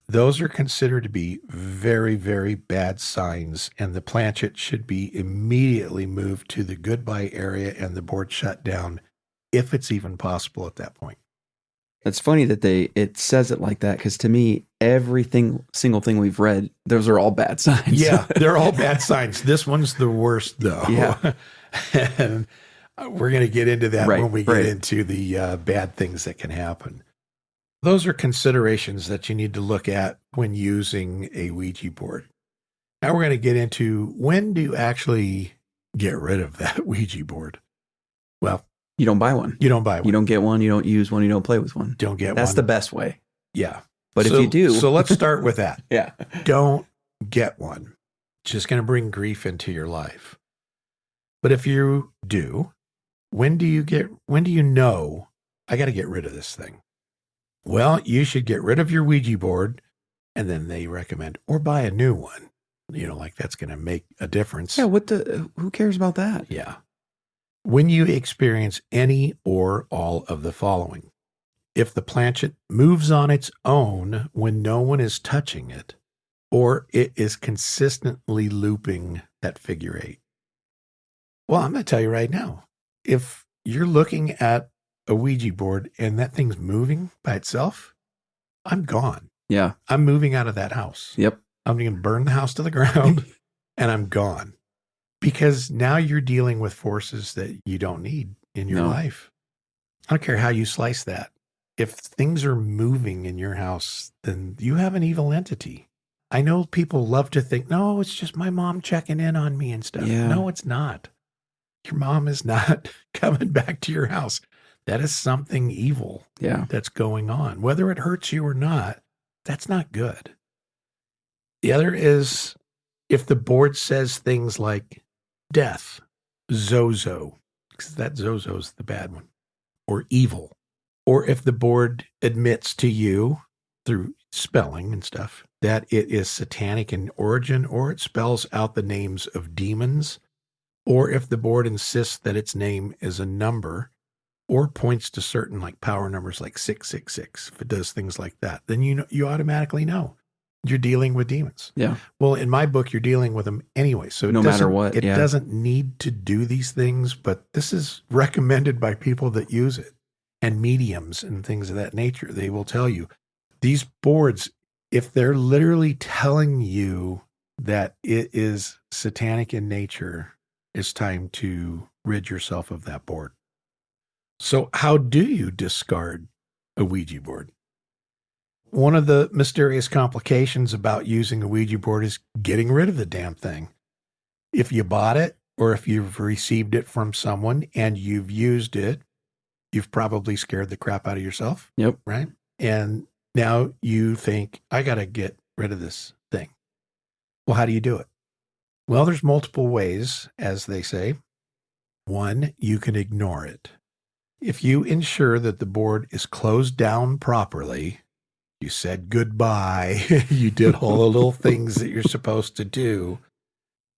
those are considered to be very, very bad signs, and the planchet should be immediately moved to the goodbye area and the board shut down if it's even possible at that point. It's funny that it says it like that, because to me, single thing we've read, those are all bad signs. Yeah, they're all bad signs. This one's the worst, though. Yeah. And we're going to get into that Right, when we get right. into the bad things that can happen. Those are considerations that you need to look at when using a Ouija board. Now we're going to get into when do you actually get rid of that Ouija board? Well, You don't buy one. you don't buy one. You don't get one. You don't use one. You don't play with one. Don't get one. That's the best way. Yeah. But if you do. So let's start with that. Yeah. Don't get one. It's just going to bring grief into your life. But if you do, when do you know I got to get rid of this thing? Well, you should get rid of your Ouija board, and then they recommend, or buy a new one. Like that's going to make a difference. Yeah. Who cares about that? Yeah. When you experience any or all of the following: if the planchet moves on its own when no one is touching it, or it is consistently looping that figure 8. Well, I'm going to tell you right now, if you're looking at a Ouija board and that thing's moving by itself, I'm gone. Yeah. I'm moving out of that house. Yep. I'm going to burn the house to the ground and I'm gone. Because now you're dealing with forces that you don't need in your life. I don't care how you slice that. If things are moving in your house, then you have an evil entity. I know people love to think, no, it's just my mom checking in on me and stuff. Yeah. No, it's not. Your mom is not coming back to your house. That is something evil that's going on. Whether it hurts you or not, that's not good. The other is if the board says things like death, Zozo, because that Zozo's the bad one, or evil, or if the board admits to you through spelling and stuff that it is satanic in origin, or it spells out the names of demons, or if the board insists that its name is a number, or points to certain like power numbers like 666, if it does things like that, then you automatically know you're dealing with demons. Yeah. Well, in my book, you're dealing with them anyway. So no matter what, it doesn't need to do these things, but this is recommended by people that use it, and mediums and things of that nature. They will tell you these boards, if they're literally telling you that it is satanic in nature, it's time to rid yourself of that board. So how do you discard a Ouija board? One of the mysterious complications about using a Ouija board is getting rid of the damn thing. If you bought it, or if you've received it from someone and you've used it, you've probably scared the crap out of yourself. Yep. Right? And now you think, I got to get rid of this thing. Well, how do you do it? Well, there's multiple ways, as they say. One, you can ignore it. If you ensure that the board is closed down properly, you said goodbye, you did all the little things that you're supposed to do,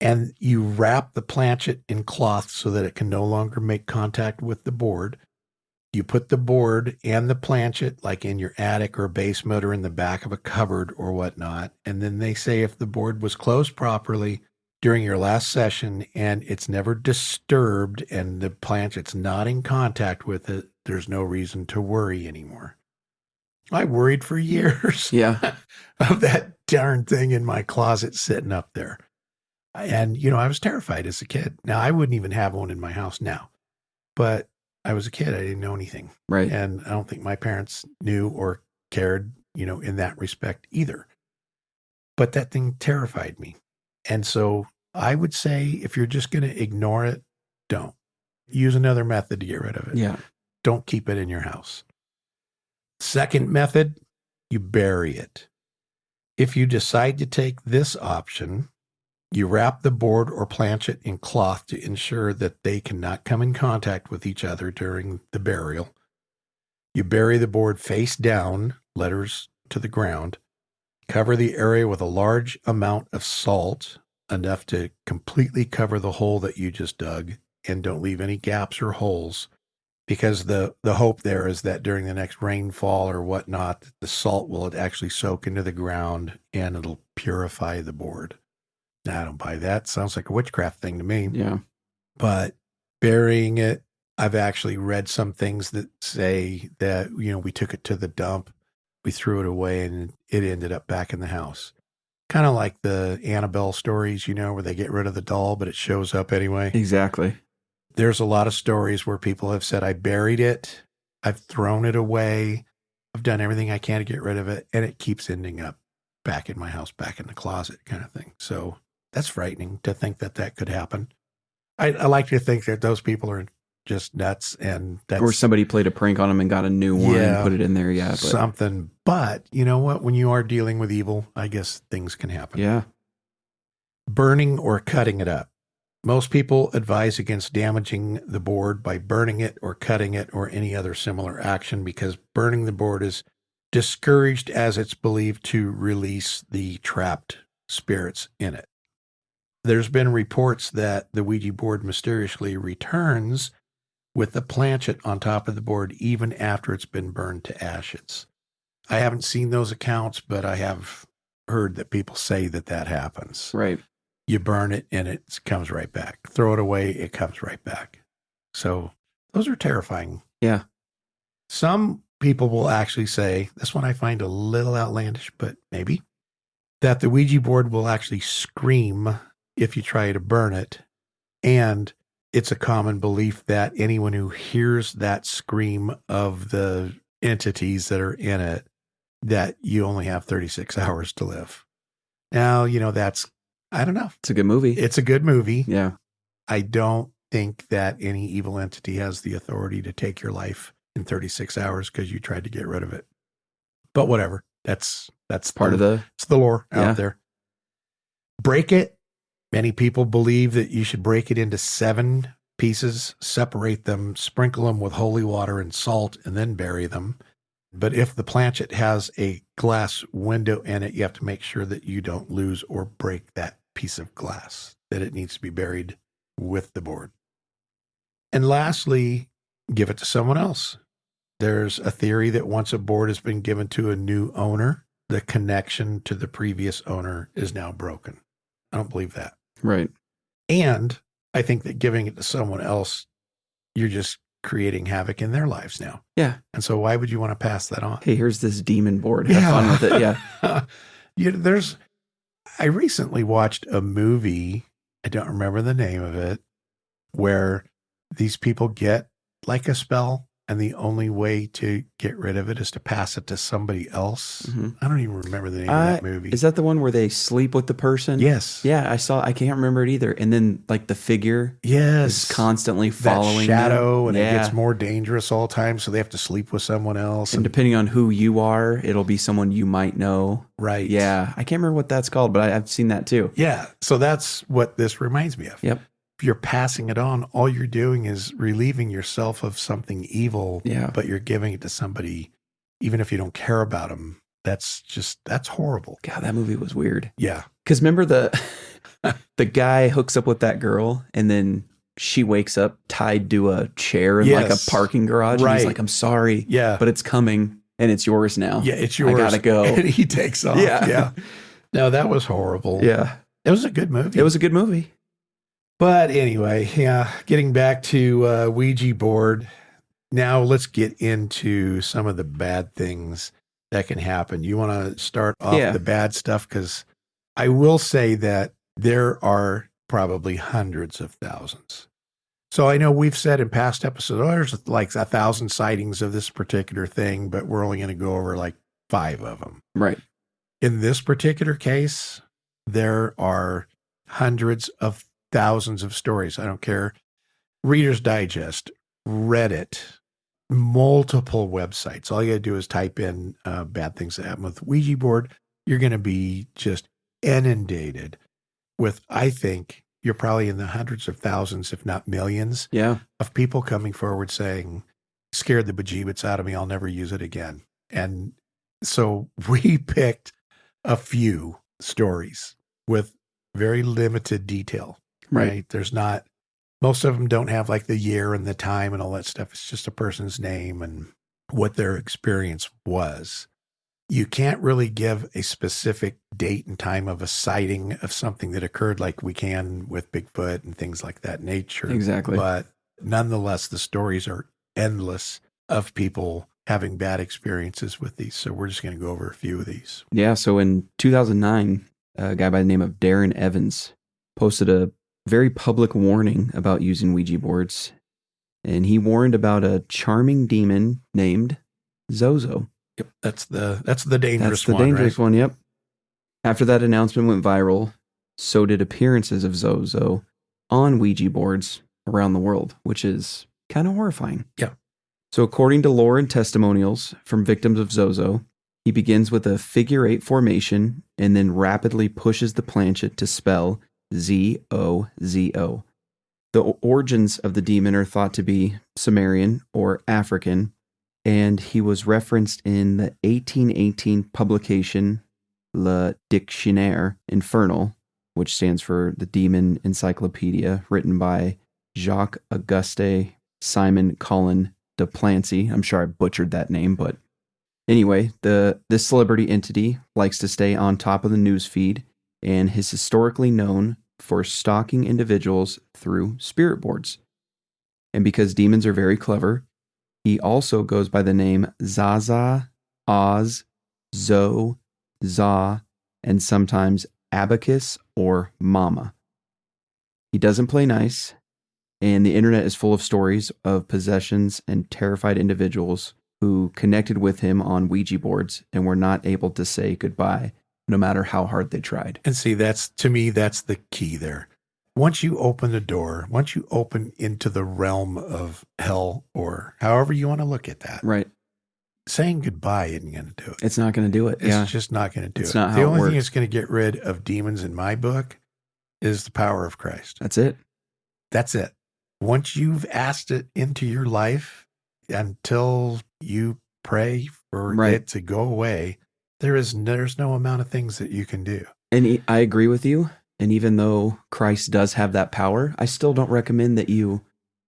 and you wrap the planchet in cloth so that it can no longer make contact with the board. You put the board and the planchet like in your attic or basement or in the back of a cupboard or whatnot. And then they say if the board was closed properly during your last session and it's never disturbed and the planchet's not in contact with it, there's no reason to worry anymore. I worried for years of that darn thing in my closet sitting up there. And, I was terrified as a kid. Now, I wouldn't even have one in my house now, but I was a kid. I didn't know anything. Right. And I don't think my parents knew or cared, in that respect either. But that thing terrified me. And so I would say if you're just going to ignore it, don't. Use another method to get rid of it. Yeah. Don't keep it in your house. Second method, you bury it. If you decide to take this option, you wrap the board or planchet in cloth to ensure that they cannot come in contact with each other during the burial. You bury the board face down, letters to the ground. Cover the area with a large amount of salt, enough to completely cover the hole that you just dug, and don't leave any gaps or holes, because the hope there is that during the next rainfall or whatnot, the salt will actually soak into the ground and it'll purify the board. Now, I don't buy that. Sounds like a witchcraft thing to me. Yeah. But burying it, I've actually read some things that say that, we took it to the dump, we threw it away, and it ended up back in the house. Kind of like the Annabelle stories, where they get rid of the doll, but it shows up anyway. Exactly. There's a lot of stories where people have said, I buried it, I've thrown it away, I've done everything I can to get rid of it, and it keeps ending up back in my house, back in the closet kind of thing. So that's frightening to think that that could happen. I like to think that those people are just nuts, and that's... Or somebody played a prank on them and got a new one and put it in there, But something. But you know what? When you are dealing with evil, I guess things can happen. Yeah. Burning or cutting it up. Most people advise against damaging the board by burning it or cutting it or any other similar action, because burning the board is discouraged, as it's believed to release the trapped spirits in it. There's been reports that the Ouija board mysteriously returns with the planchet on top of the board even after it's been burned to ashes. I haven't seen those accounts, but I have heard that people say that that happens. Right. You burn it and it comes right back. Throw it away, it comes right back. So those are terrifying. Yeah. Some people will actually say, this one I find a little outlandish, but maybe, that the Ouija board will actually scream if you try to burn it. And it's a common belief that anyone who hears that scream of the entities that are in it, that you only have 36 hours to live. Now, that's, I don't know. It's a good movie. It's a good movie. Yeah. I don't think that any evil entity has the authority to take your life in 36 hours because you tried to get rid of it. But whatever. That's part of the... It's the lore out there. Break it. Many people believe that you should break it into 7 pieces, separate them, sprinkle them with holy water and salt, and then bury them. But if the planchet has a glass window in it, you have to make sure that you don't lose or break that piece of glass, that it needs to be buried with the board. And lastly, give it to someone else. There's a theory that once a board has been given to a new owner, the connection to the previous owner is now broken. I don't believe that. Right. And I think that giving it to someone else, you're just creating havoc in their lives now. Yeah. And so why would you want to pass that on? Hey, here's this demon board. Have fun with it. Yeah. I recently watched a movie, I don't remember the name of it, where these people get like a spell, and the only way to get rid of it is to pass it to somebody else. Mm-hmm. I don't even remember the name of that movie. Is that the one where they sleep with the person? Yes. Yeah, I can't remember it either. And then like the figure is constantly following that shadow, them. And it gets more dangerous all the time, so they have to sleep with someone else. And depending on who you are, it'll be someone you might know. Right. Yeah. I can't remember what that's called, but I've seen that too. Yeah. So that's what this reminds me of. Yep. If you're passing it on, all you're doing is relieving yourself of something evil, but you're giving it to somebody, even if you don't care about them. That's horrible. God, that movie was weird. Yeah. Because remember the guy hooks up with that girl, and then she wakes up tied to a chair in like a parking garage. Right. And he's like, I'm sorry. Yeah. But it's coming and it's yours now. Yeah, it's yours. I gotta go. And he takes off. Yeah. No, that was horrible. Yeah. It was a good movie. It was a good movie. But anyway, getting back to Ouija board, now let's get into some of the bad things that can happen. You want to start off the bad stuff? Because I will say that there are probably hundreds of thousands. So I know we've said in past episodes, there's like 1,000 sightings of this particular thing, but we're only going to go over like 5 of them. Right. In this particular case, there are hundreds of thousands of stories. I don't care. Reader's Digest, Reddit, multiple websites. All you got to do is type in bad things that happen with Ouija board. You're going to be just inundated with, I think, you're probably in the hundreds of thousands, if not millions, of people coming forward saying, scared the bejeebits out of me. I'll never use it again. And so we picked a few stories with very limited detail. Right. There's not, most of them don't have like the year and the time and all that stuff. It's just a person's name and what their experience was. You can't really give a specific date and time of a sighting of something that occurred like we can with Bigfoot and things like that nature. Exactly. But nonetheless, the stories are endless of people having bad experiences with these. So we're just going to go over a few of these. Yeah. So in 2009, a guy by the name of Darren Evans posted a very public warning about using Ouija boards. And he warned about a charming demon named Zozo. Yep, that's the dangerous one. That's the dangerous right? one, yep. After that announcement went viral, so did appearances of Zozo on Ouija boards around the world, which is kind of horrifying. Yeah. So according to lore and testimonials from victims of Zozo, he begins with a figure-8 formation and then rapidly pushes the planchette to spell Z-O-Z-O. The origins of the demon are thought to be Sumerian or African, and he was referenced in the 1818 publication Le Dictionnaire Infernal, which stands for the Demon Encyclopedia, written by Jacques Auguste Simon Colin de Plancy. I'm sure I butchered that name, but anyway, this celebrity entity likes to stay on top of the news feed and is historically known for stalking individuals through spirit boards. And because demons are very clever, he also goes by the name Zaza, Oz, Zo, Za, and sometimes Abacus or Mama. He doesn't play nice, and the internet is full of stories of possessions and terrified individuals who connected with him on Ouija boards and were not able to say goodbye, no matter how hard they tried. And see, that's the key there. Once you open the door, once you open into the realm of hell, or however you want to look at that, right? Saying goodbye isn't going to do it. It's not going to do it. It's just not going to do it's it. Not how the only it works. thing that's going to get rid of demons in my book is the power of Christ. That's it. That's it. Once you've asked it into your life, until you pray for it to go away, there's no amount of things that you can do. And I agree with you. And even though Christ does have that power, I still don't recommend that you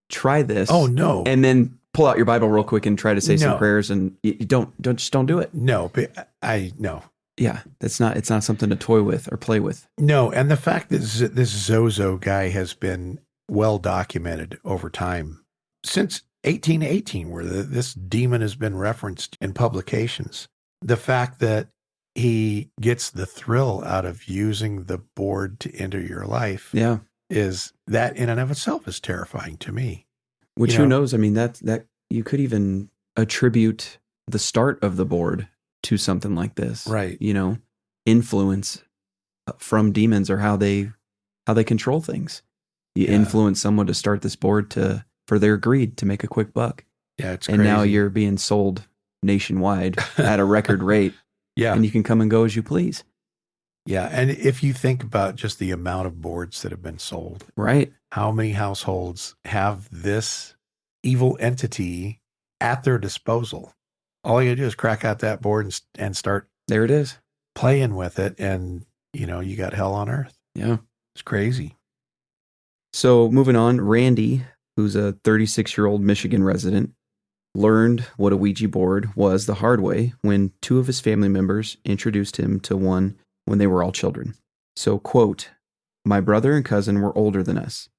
try this. Oh, no. And then pull out your Bible real quick and try to say some prayers, and you don't do it. No, but no. Yeah, it's not something to toy with or play with. No, and the fact that this Zozo guy has been well documented over time since 1818, where this demon has been referenced in publications. The fact that he gets the thrill out of using the board to enter your life, is that in and of itself is terrifying to me. Which, who knows? I mean, that you could even attribute the start of the board to something like this, right? Influence from demons, or how they control things. You influence someone to start this board for their greed to make a quick buck. Yeah, it's and crazy. Now you're being sold nationwide at a record rate. Yeah, and you can come and go as you please. Yeah, and if you think about just the amount of boards that have been sold, right? How many households have this evil entity at their disposal? All you do is crack out that board and start. There it is. Playing with it, and you got hell on earth. Yeah, it's crazy. So moving on, Randy, who's a 36-year-old Michigan resident, learned what a Ouija board was the hard way when two of his family members introduced him to one when they were all children. So, quote, "My brother and cousin were older than us.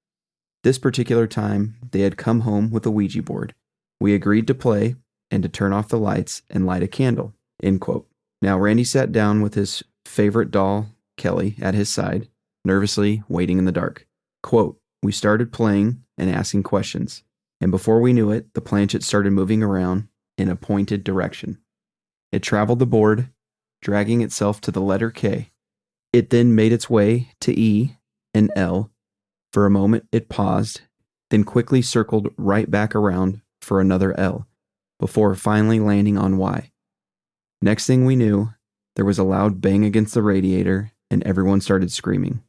This particular time, they had come home with a Ouija board. We agreed to play and to turn off the lights and light a candle," end quote. Now, Randy sat down with his favorite doll, Kelly, at his side, nervously waiting in the dark. Quote, "We started playing and asking questions, and before we knew it, the planchette started moving around in a pointed direction. It traveled the board, dragging itself to the letter K. It then made its way to E and L. For a moment, it paused, then quickly circled right back around for another L, before finally landing on Y. Next thing we knew, there was a loud bang against the radiator, and everyone started screaming.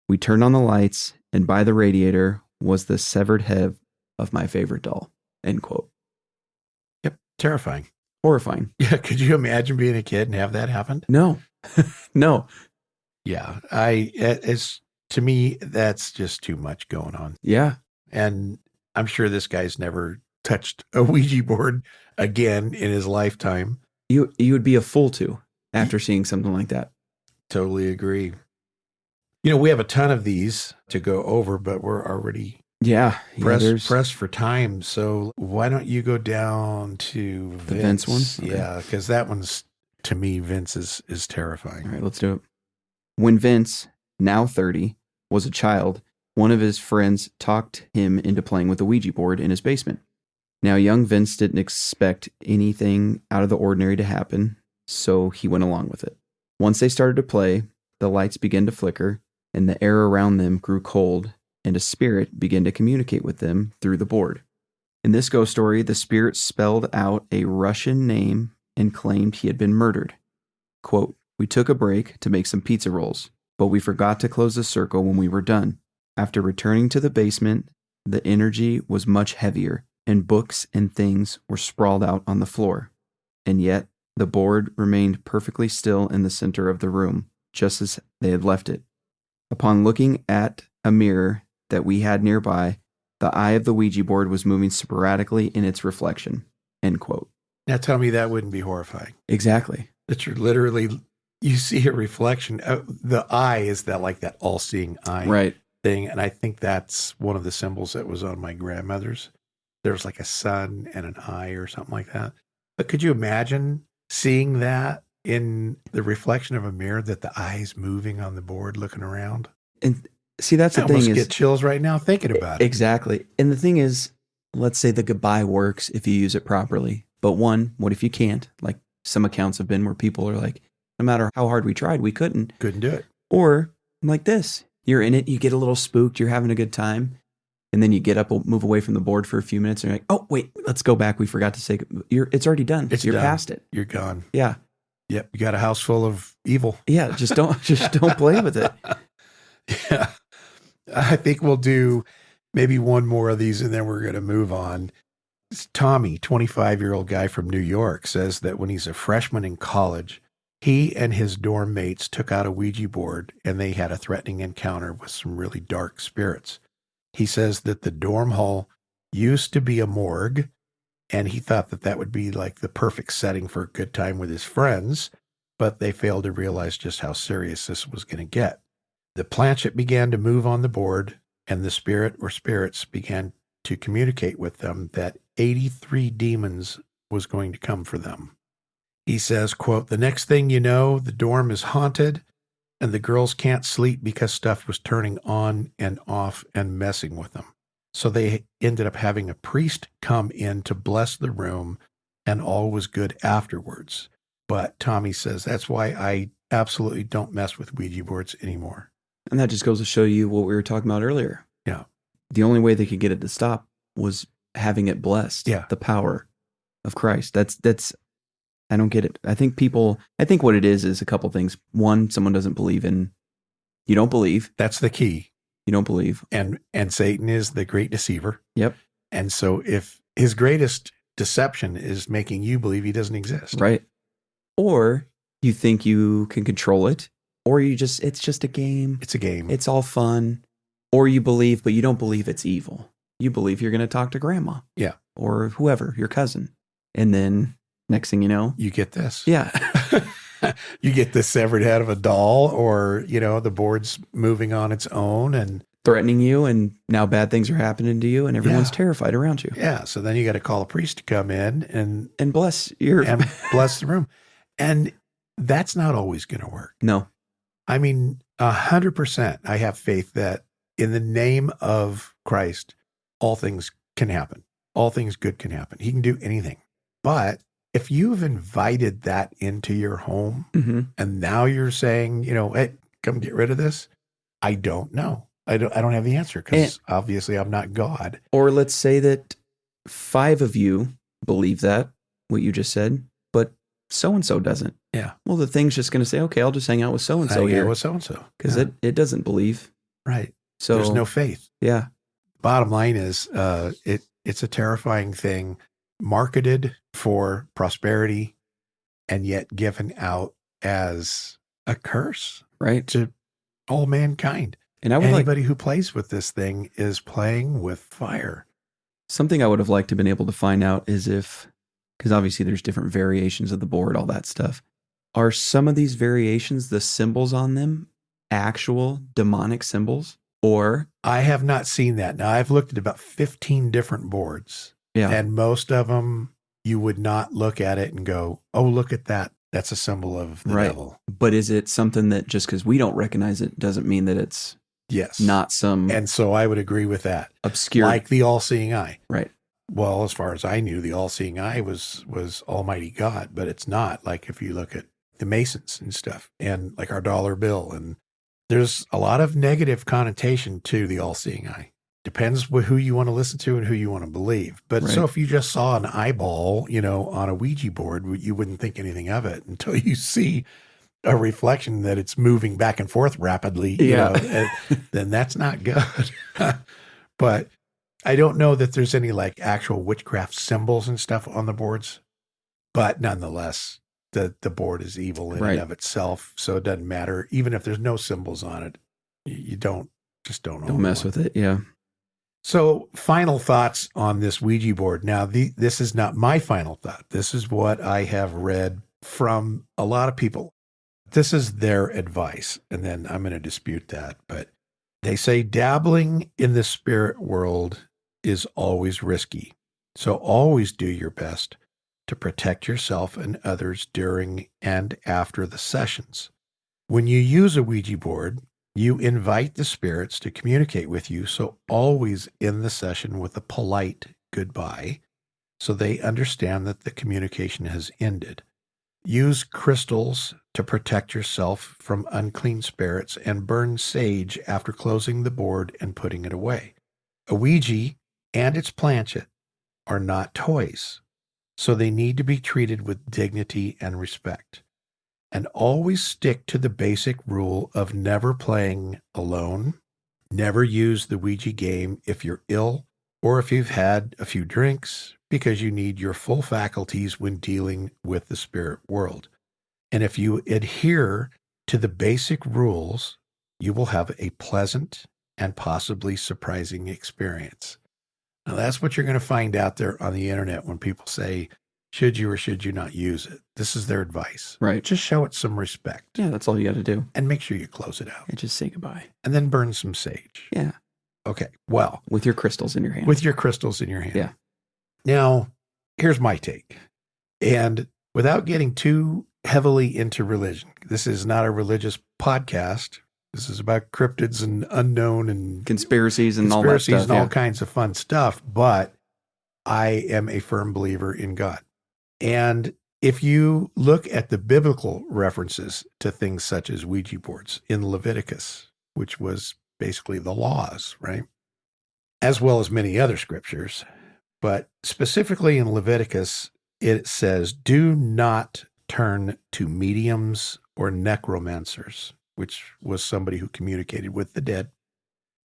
We turned on the lights, and by the radiator was the severed head of my favorite doll," end quote. Yep, terrifying. Horrifying. Yeah, could you imagine being a kid and have that happen? No. No. Yeah, it's to me, that's just too much going on. Yeah. And I'm sure this guy's never touched a Ouija board again in his lifetime. You would be a fool to after seeing something like that. Totally agree. We have a ton of these to go over, but we're already pressed for time. So why don't you go down to the Vince one? Okay. Yeah, because that one's, to me, Vince is terrifying. All right, let's do it. When Vince, now 30, was a child, one of his friends talked him into playing with the Ouija board in his basement. Now, young Vince didn't expect anything out of the ordinary to happen, so he went along with it. Once they started to play, the lights began to flicker, and the air around them grew cold, and a spirit began to communicate with them through the board. In this ghost story, the spirit spelled out a Russian name and claimed he had been murdered. Quote, "We took a break to make some pizza rolls, but we forgot to close the circle when we were done. After returning to the basement, the energy was much heavier, and books and things were sprawled out on the floor. And yet, the board remained perfectly still in the center of the room, just as they had left it. Upon looking at a mirror that we had nearby, the eye of the Ouija board was moving sporadically in its reflection." End quote. Now tell me that wouldn't be horrifying. Exactly. That you're literally, you see a reflection. The eye is that like that all-seeing eye Right. thing. And I think that's one of the symbols that was on my grandmother's. There's like a sun and an eye or something like that. But could you imagine seeing that in the reflection of a mirror, that the eye is moving on the board looking around? And see, that's the I thing almost is get chills right now thinking about it. exactly. And the thing is, let's say the goodbye works if you use it properly. But one, what if you can't? Like some accounts have been where people are like, no matter how hard we tried, we couldn't. Couldn't do it. Or like this, you're in it, you get a little spooked, you're having a good time. And then you get up, move away from the board for a few minutes, and you're like, "Oh, wait, let's go back. We forgot to say it's already done. You're done. past it. You're gone. Yeah. Yep. You got a house full of evil. Yeah. Just don't play with it." Yeah. I think we'll do maybe one more of these and then we're going to move on. It's Tommy, 25-year-old guy from New York, says that when he's a freshman in college, he and his dorm mates took out a Ouija board and they had a threatening encounter with some really dark spirits. He says that the dorm hall used to be a morgue, and he thought that that would be like the perfect setting for a good time with his friends, but they failed to realize just how serious this was going to get. The planchette began to move on the board, and the spirit or spirits began to communicate with them that 83 demons was going to come for them. He says, quote, "The next thing you know, the dorm is haunted, and the girls can't sleep because stuff was turning on and off and messing with them. So they ended up having a priest come in to bless the room, and all was good afterwards." But Tommy says, that's why I absolutely don't mess with Ouija boards anymore. And that just goes to show you what we were talking about earlier. Yeah. The only way they could get it to stop was having it blessed. Yeah. The power of Christ. That's I don't get it. I think what it is a couple things. One, someone doesn't believe in, you don't believe. That's the key. You don't believe. And Satan is the great deceiver. Yep. And so if his greatest deception is making you believe he doesn't exist. Right. Or you think you can control it, or it's just a game. It's a game. It's all fun. Or you believe, but you don't believe it's evil. You believe you're going to talk to grandma. Yeah. Or whoever, your cousin. And then next thing you know, you get this. Yeah. You get the severed head of a doll, or, the board's moving on its own and threatening you, and now bad things are happening to you, and everyone's terrified around you. Yeah. So then you got to call a priest to come in and bless bless the room. And that's not always going to work. No. I mean, 100%. I have faith that in the name of Christ, all things can happen. All things good can happen. He can do anything. But if you've invited that into your home, mm-hmm. and now you're saying, hey, come get rid of this, I don't know. I don't have the answer, because obviously I'm not God. Or let's say that 5 of you believe that, what you just said, but so-and-so doesn't. Yeah. Well, the thing's just going to say, okay, I'll just hang out with so-and-so here. With so-and-so. Because it doesn't believe. Right. So there's no faith. Yeah. Bottom line is it's a terrifying thing, marketed for prosperity and yet given out as a curse, right, to all mankind. And anybody who plays with this thing is playing with fire. Something I would have liked to have been able to find out is because obviously there's different variations of the board, all that stuff. Are some of these variations, the symbols on them, actual demonic symbols? Or I have not seen that. Now, I've looked at about 15 different boards. Yeah. And most of them, you would not look at it and go, oh, look at that. That's a symbol of the devil. But is it something that just because we don't recognize it doesn't mean that it's Yes. Not some And so I would agree with that. obscure. Like the all-seeing eye. Right. Well, as far as I knew, the all-seeing eye was Almighty God, but it's not. Like if you look at the Masons and stuff, and like our dollar bill, and there's a lot of negative connotation to the all-seeing eye. Depends who you want to listen to and who you want to believe. But Right. so if you just saw an eyeball, on a Ouija board, you wouldn't think anything of it until you see a reflection that it's moving back and forth rapidly, then that's not good. But I don't know that there's any like actual witchcraft symbols and stuff on the boards, but nonetheless, the board is evil in and of itself. So it doesn't matter. Even if there's no symbols on it, you don't mess with it. Yeah. So final thoughts on this Ouija board. Now, this is not my final thought. This is what I have read from a lot of people. This is their advice, and then I'm going to dispute that. But they say dabbling in the spirit world is always risky. So always do your best to protect yourself and others during and after the sessions. When you use a Ouija board, you invite the spirits to communicate with you, so always end the session with a polite goodbye so they understand that the communication has ended. Use crystals to protect yourself from unclean spirits and burn sage after closing the board and putting it away. A Ouija and its planchet are not toys, so they need to be treated with dignity and respect. And always stick to the basic rule of never playing alone. Never use the Ouija game if you're ill or if you've had a few drinks, because you need your full faculties when dealing with the spirit world. And if you adhere to the basic rules, you will have a pleasant and possibly surprising experience. Now, that's what you're going to find out there on the internet when people say, should you or should you not use it? This is their advice. Right. Just show it some respect. Yeah, that's all you got to do. And make sure you close it out. And just say goodbye. And then burn some sage. Yeah. Okay, well. With your crystals in your hand. With your crystals in your hand. Yeah. Now, here's my take. And without getting too heavily into religion, this is not a religious podcast. This is about cryptids and unknown and conspiracies and all that stuff. And all kinds of fun stuff. But I am a firm believer in God. And if you look at the biblical references to things such as Ouija boards in Leviticus, which was basically the laws, right? As well as many other scriptures. But specifically in Leviticus, it says, do not turn to mediums or necromancers, which was somebody who communicated with the dead.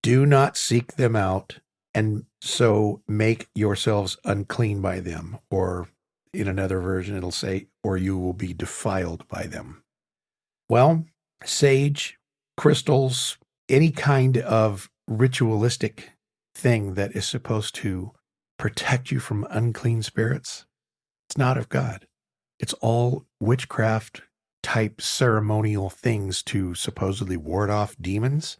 Do not seek them out, and so make yourselves unclean by them. Or in another version, it'll say, or you will be defiled by them. Well, sage, crystals, any kind of ritualistic thing that is supposed to protect you from unclean spirits, it's not of God. It's all witchcraft type ceremonial things to supposedly ward off demons,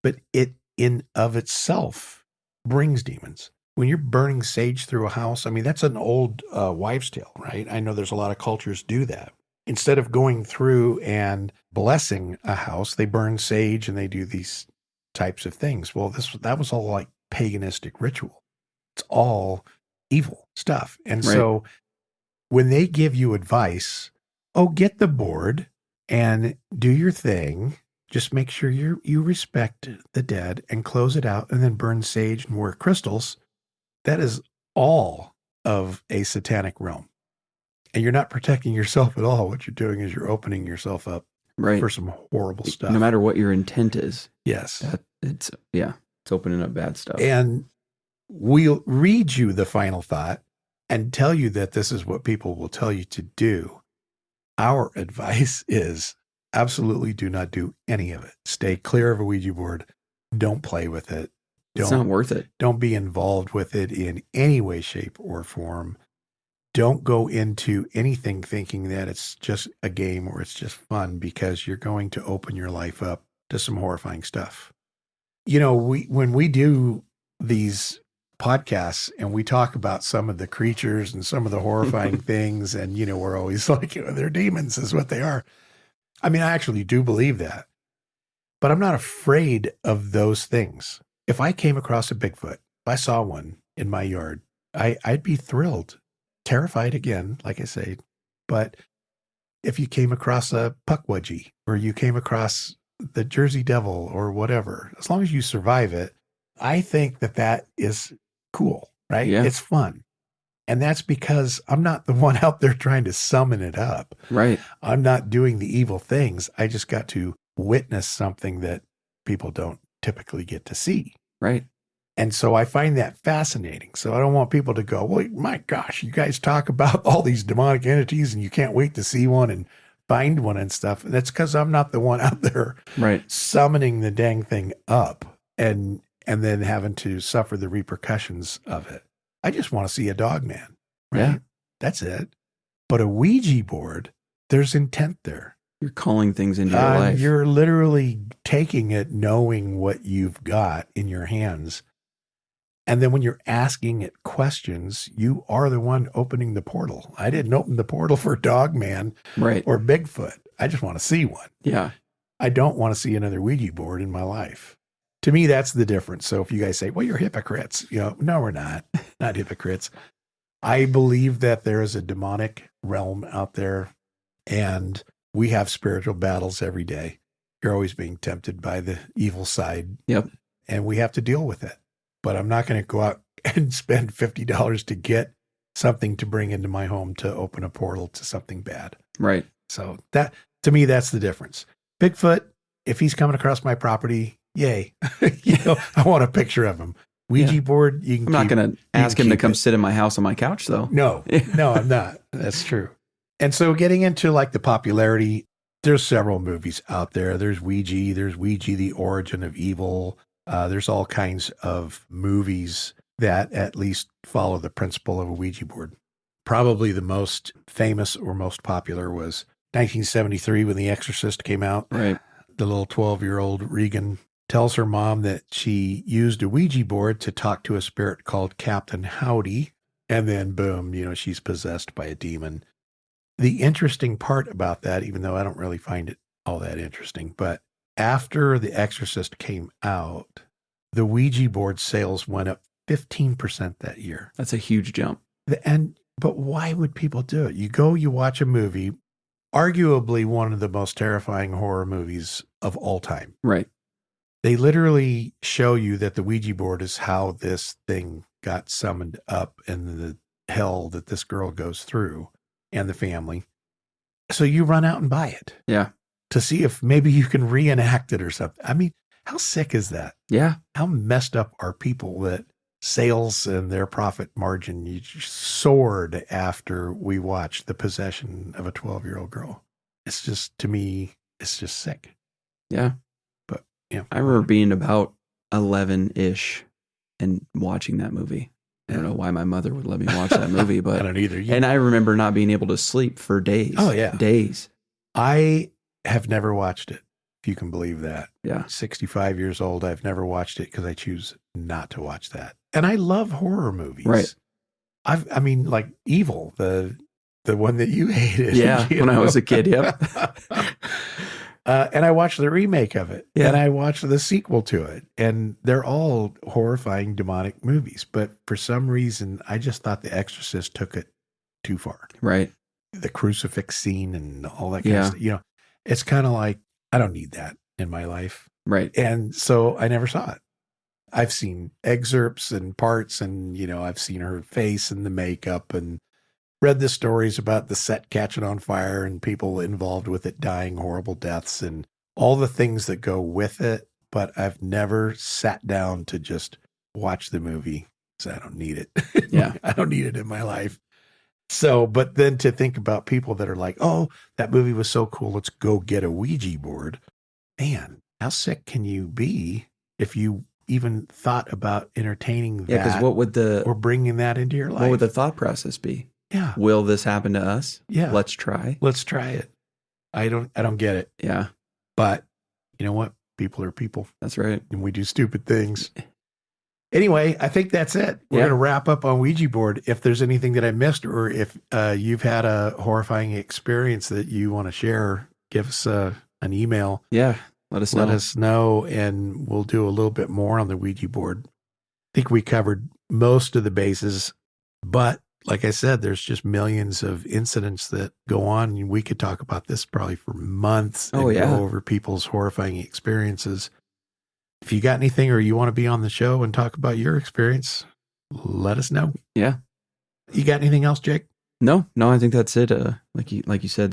but it in of itself brings demons. When you're burning sage through a house, I mean, that's an old wives' tale, right? I know there's a lot of cultures do that. Instead of going through and blessing a house, they burn sage and they do these types of things. Well, that was all like paganistic ritual. It's all evil stuff. And so when they give you advice, get the board and do your thing. Just make sure you respect the dead and close it out and then burn sage and wear crystals. That is all of a satanic realm. And you're not protecting yourself at all. What you're doing is you're opening yourself up for some horrible stuff. No matter what your intent is. Yes. It's opening up bad stuff. And we'll read you the final thought and tell you that this is what people will tell you to do. Our advice is absolutely do not do any of it. Stay clear of a Ouija board. Don't play with it. It's not worth it. Don't be involved with it in any way, shape, or form. Don't go into anything thinking that it's just a game or it's just fun, because you're going to open your life up to some horrifying stuff. When we do these podcasts and we talk about some of the creatures and some of the horrifying things, and, we're always like, they're demons is what they are. I mean, I actually do believe that. but I'm not afraid of those things. If I came across a Bigfoot, if I saw one in my yard, I'd be thrilled, terrified again, like I say. But if you came across a puckwudgie or you came across the Jersey Devil or whatever, as long as you survive it, I think that is cool, right? Yeah. It's fun. And that's because I'm not the one out there trying to summon it up. Right. I'm not doing the evil things. I just got to witness something that people don't typically get to see. Right. And so I find that fascinating. So I don't want people to go, well, my gosh, you guys talk about all these demonic entities and you can't wait to see one and find one and stuff. And that's because I'm not the one out there summoning the dang thing up and then having to suffer the repercussions of it. I just want to see a dog man. Right? Yeah. That's it. But a Ouija board, there's intent there. You're calling things into your life. You're literally taking it, knowing what you've got in your hands. And then when you're asking it questions, you are the one opening the portal. I didn't open the portal for Dogman or Bigfoot. I just want to see one. Yeah. I don't want to see another Ouija board in my life. To me, that's the difference. So if you guys say, well, you're hypocrites, no, we're not. Not hypocrites. I believe that there is a demonic realm out there and we have spiritual battles every day. You're always being tempted by the evil side. Yep. And we have to deal with it. But I'm not going to go out and spend $50 to get something to bring into my home to open a portal to something bad. Right. So that, to me, that's the difference. Bigfoot, if he's coming across my property, yay. I want a picture of him. Ouija board, you can I'm not going to ask him to come sit in my house on my couch, though. No, I'm not. That's true. And so getting into like the popularity, there's several movies out there. There's Ouija, The Origin of Evil. There's all kinds of movies that at least follow the principle of a Ouija board. Probably the most famous or most popular was 1973 when The Exorcist came out. Right. The little 12-year-old Regan tells her mom that she used a Ouija board to talk to a spirit called Captain Howdy. And then boom, she's possessed by a demon. The interesting part about that, even though I don't really find it all that interesting, but after The Exorcist came out, the Ouija board sales went up 15% that year. That's a huge jump. But why would people do it? You watch a movie, arguably one of the most terrifying horror movies of all time. Right. They literally show you that the Ouija board is how this thing got summoned up and the hell that this girl goes through and the family. So you run out and buy it. Yeah. To see if maybe you can reenact it or something. I mean, how sick is that? Yeah. How messed up are people that sales and their profit margin soared after we watched the possession of a 12-year-old girl? It's just, to me, it's just sick. Yeah. But, yeah. I remember being about 11-ish and watching that movie. I don't know why my mother would let me watch that movie, but I don't either. And I remember not being able to sleep for days. Oh, yeah. Days. I have never watched it, if you can believe that. Yeah. 65 years old, I've never watched it because I choose not to watch that. And I love horror movies. Right. I mean, like Evil, the one that you hated. Yeah, when I was a kid, yep. And I watched the remake of it. Yeah. And I watched the sequel to it. And they're all horrifying, demonic movies. But for some reason, I just thought The Exorcist took it too far. Right. The crucifix scene and all that kind of stuff. It's kind of like, I don't need that in my life. Right. And so I never saw it. I've seen excerpts and parts and, I've seen her face and the makeup and read the stories about the set catching on fire and people involved with it dying horrible deaths and all the things that go with it. But I've never sat down to just watch the movie because I don't need it. Yeah. I don't need it in my life. So, but then to think about people that are like, oh, that movie was so cool, let's go get a Ouija board. Man, how sick can you be if you even thought about entertaining that? Yeah, because what would or bringing that into your life? What would the thought process be? Yeah. Will this happen to us? Yeah. Let's try. Let's try it. I don't get it. Yeah. But you know what? People are people. That's right. And we do stupid things. Anyway, I think that's it. We're going to wrap up on Ouija board. If there's anything that I missed or if you've had a horrifying experience that you want to share, give us an email. Yeah. Let us know. Let us know, and we'll do a little bit more on the Ouija board. I think we covered most of the bases, but like I said, there's just millions of incidents that go on. We could talk about this probably for months and go over people's horrifying experiences. If you got anything or you want to be on the show and talk about your experience, let us know. Yeah. You got anything else, Jake? No, I think that's it. Like you said,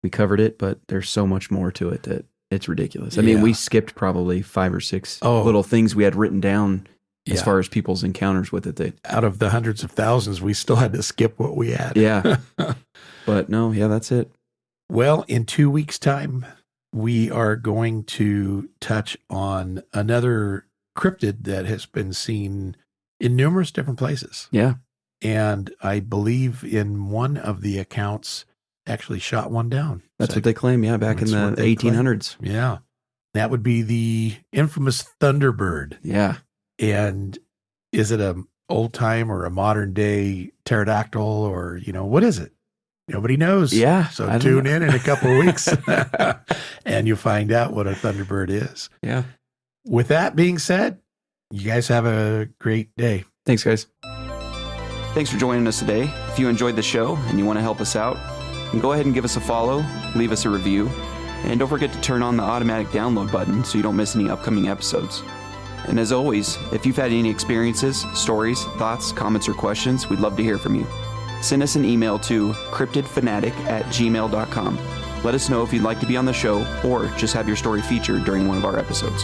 we covered it, but there's so much more to it that it's ridiculous. I mean, we skipped probably 5 or 6 little things we had written down as far as people's encounters with it. Out of the hundreds of thousands, we still had to skip what we had. Yeah. But no, that's it. Well, in 2 weeks' time, we are going to touch on another cryptid that has been seen in numerous different places. Yeah. And I believe in one of the accounts actually shot one down. That's what they claim, back in the 1800s. Claim. Yeah. That would be the infamous Thunderbird. Yeah. And is it a old time or a modern day pterodactyl, or, what is it? Nobody knows. Yeah. So tune in a couple of weeks and you'll find out what a Thunderbird is. Yeah. With that being said, you guys have a great day. Thanks, guys. Thanks for joining us today. If you enjoyed the show and you want to help us out, then go ahead and give us a follow, leave us a review, and don't forget to turn on the automatic download button so you don't miss any upcoming episodes. And as always, if you've had any experiences, stories, thoughts, comments, or questions, we'd love to hear from you. Send us an email to cryptidfanatic@gmail.com. Let us know if you'd like to be on the show or just have your story featured during one of our episodes.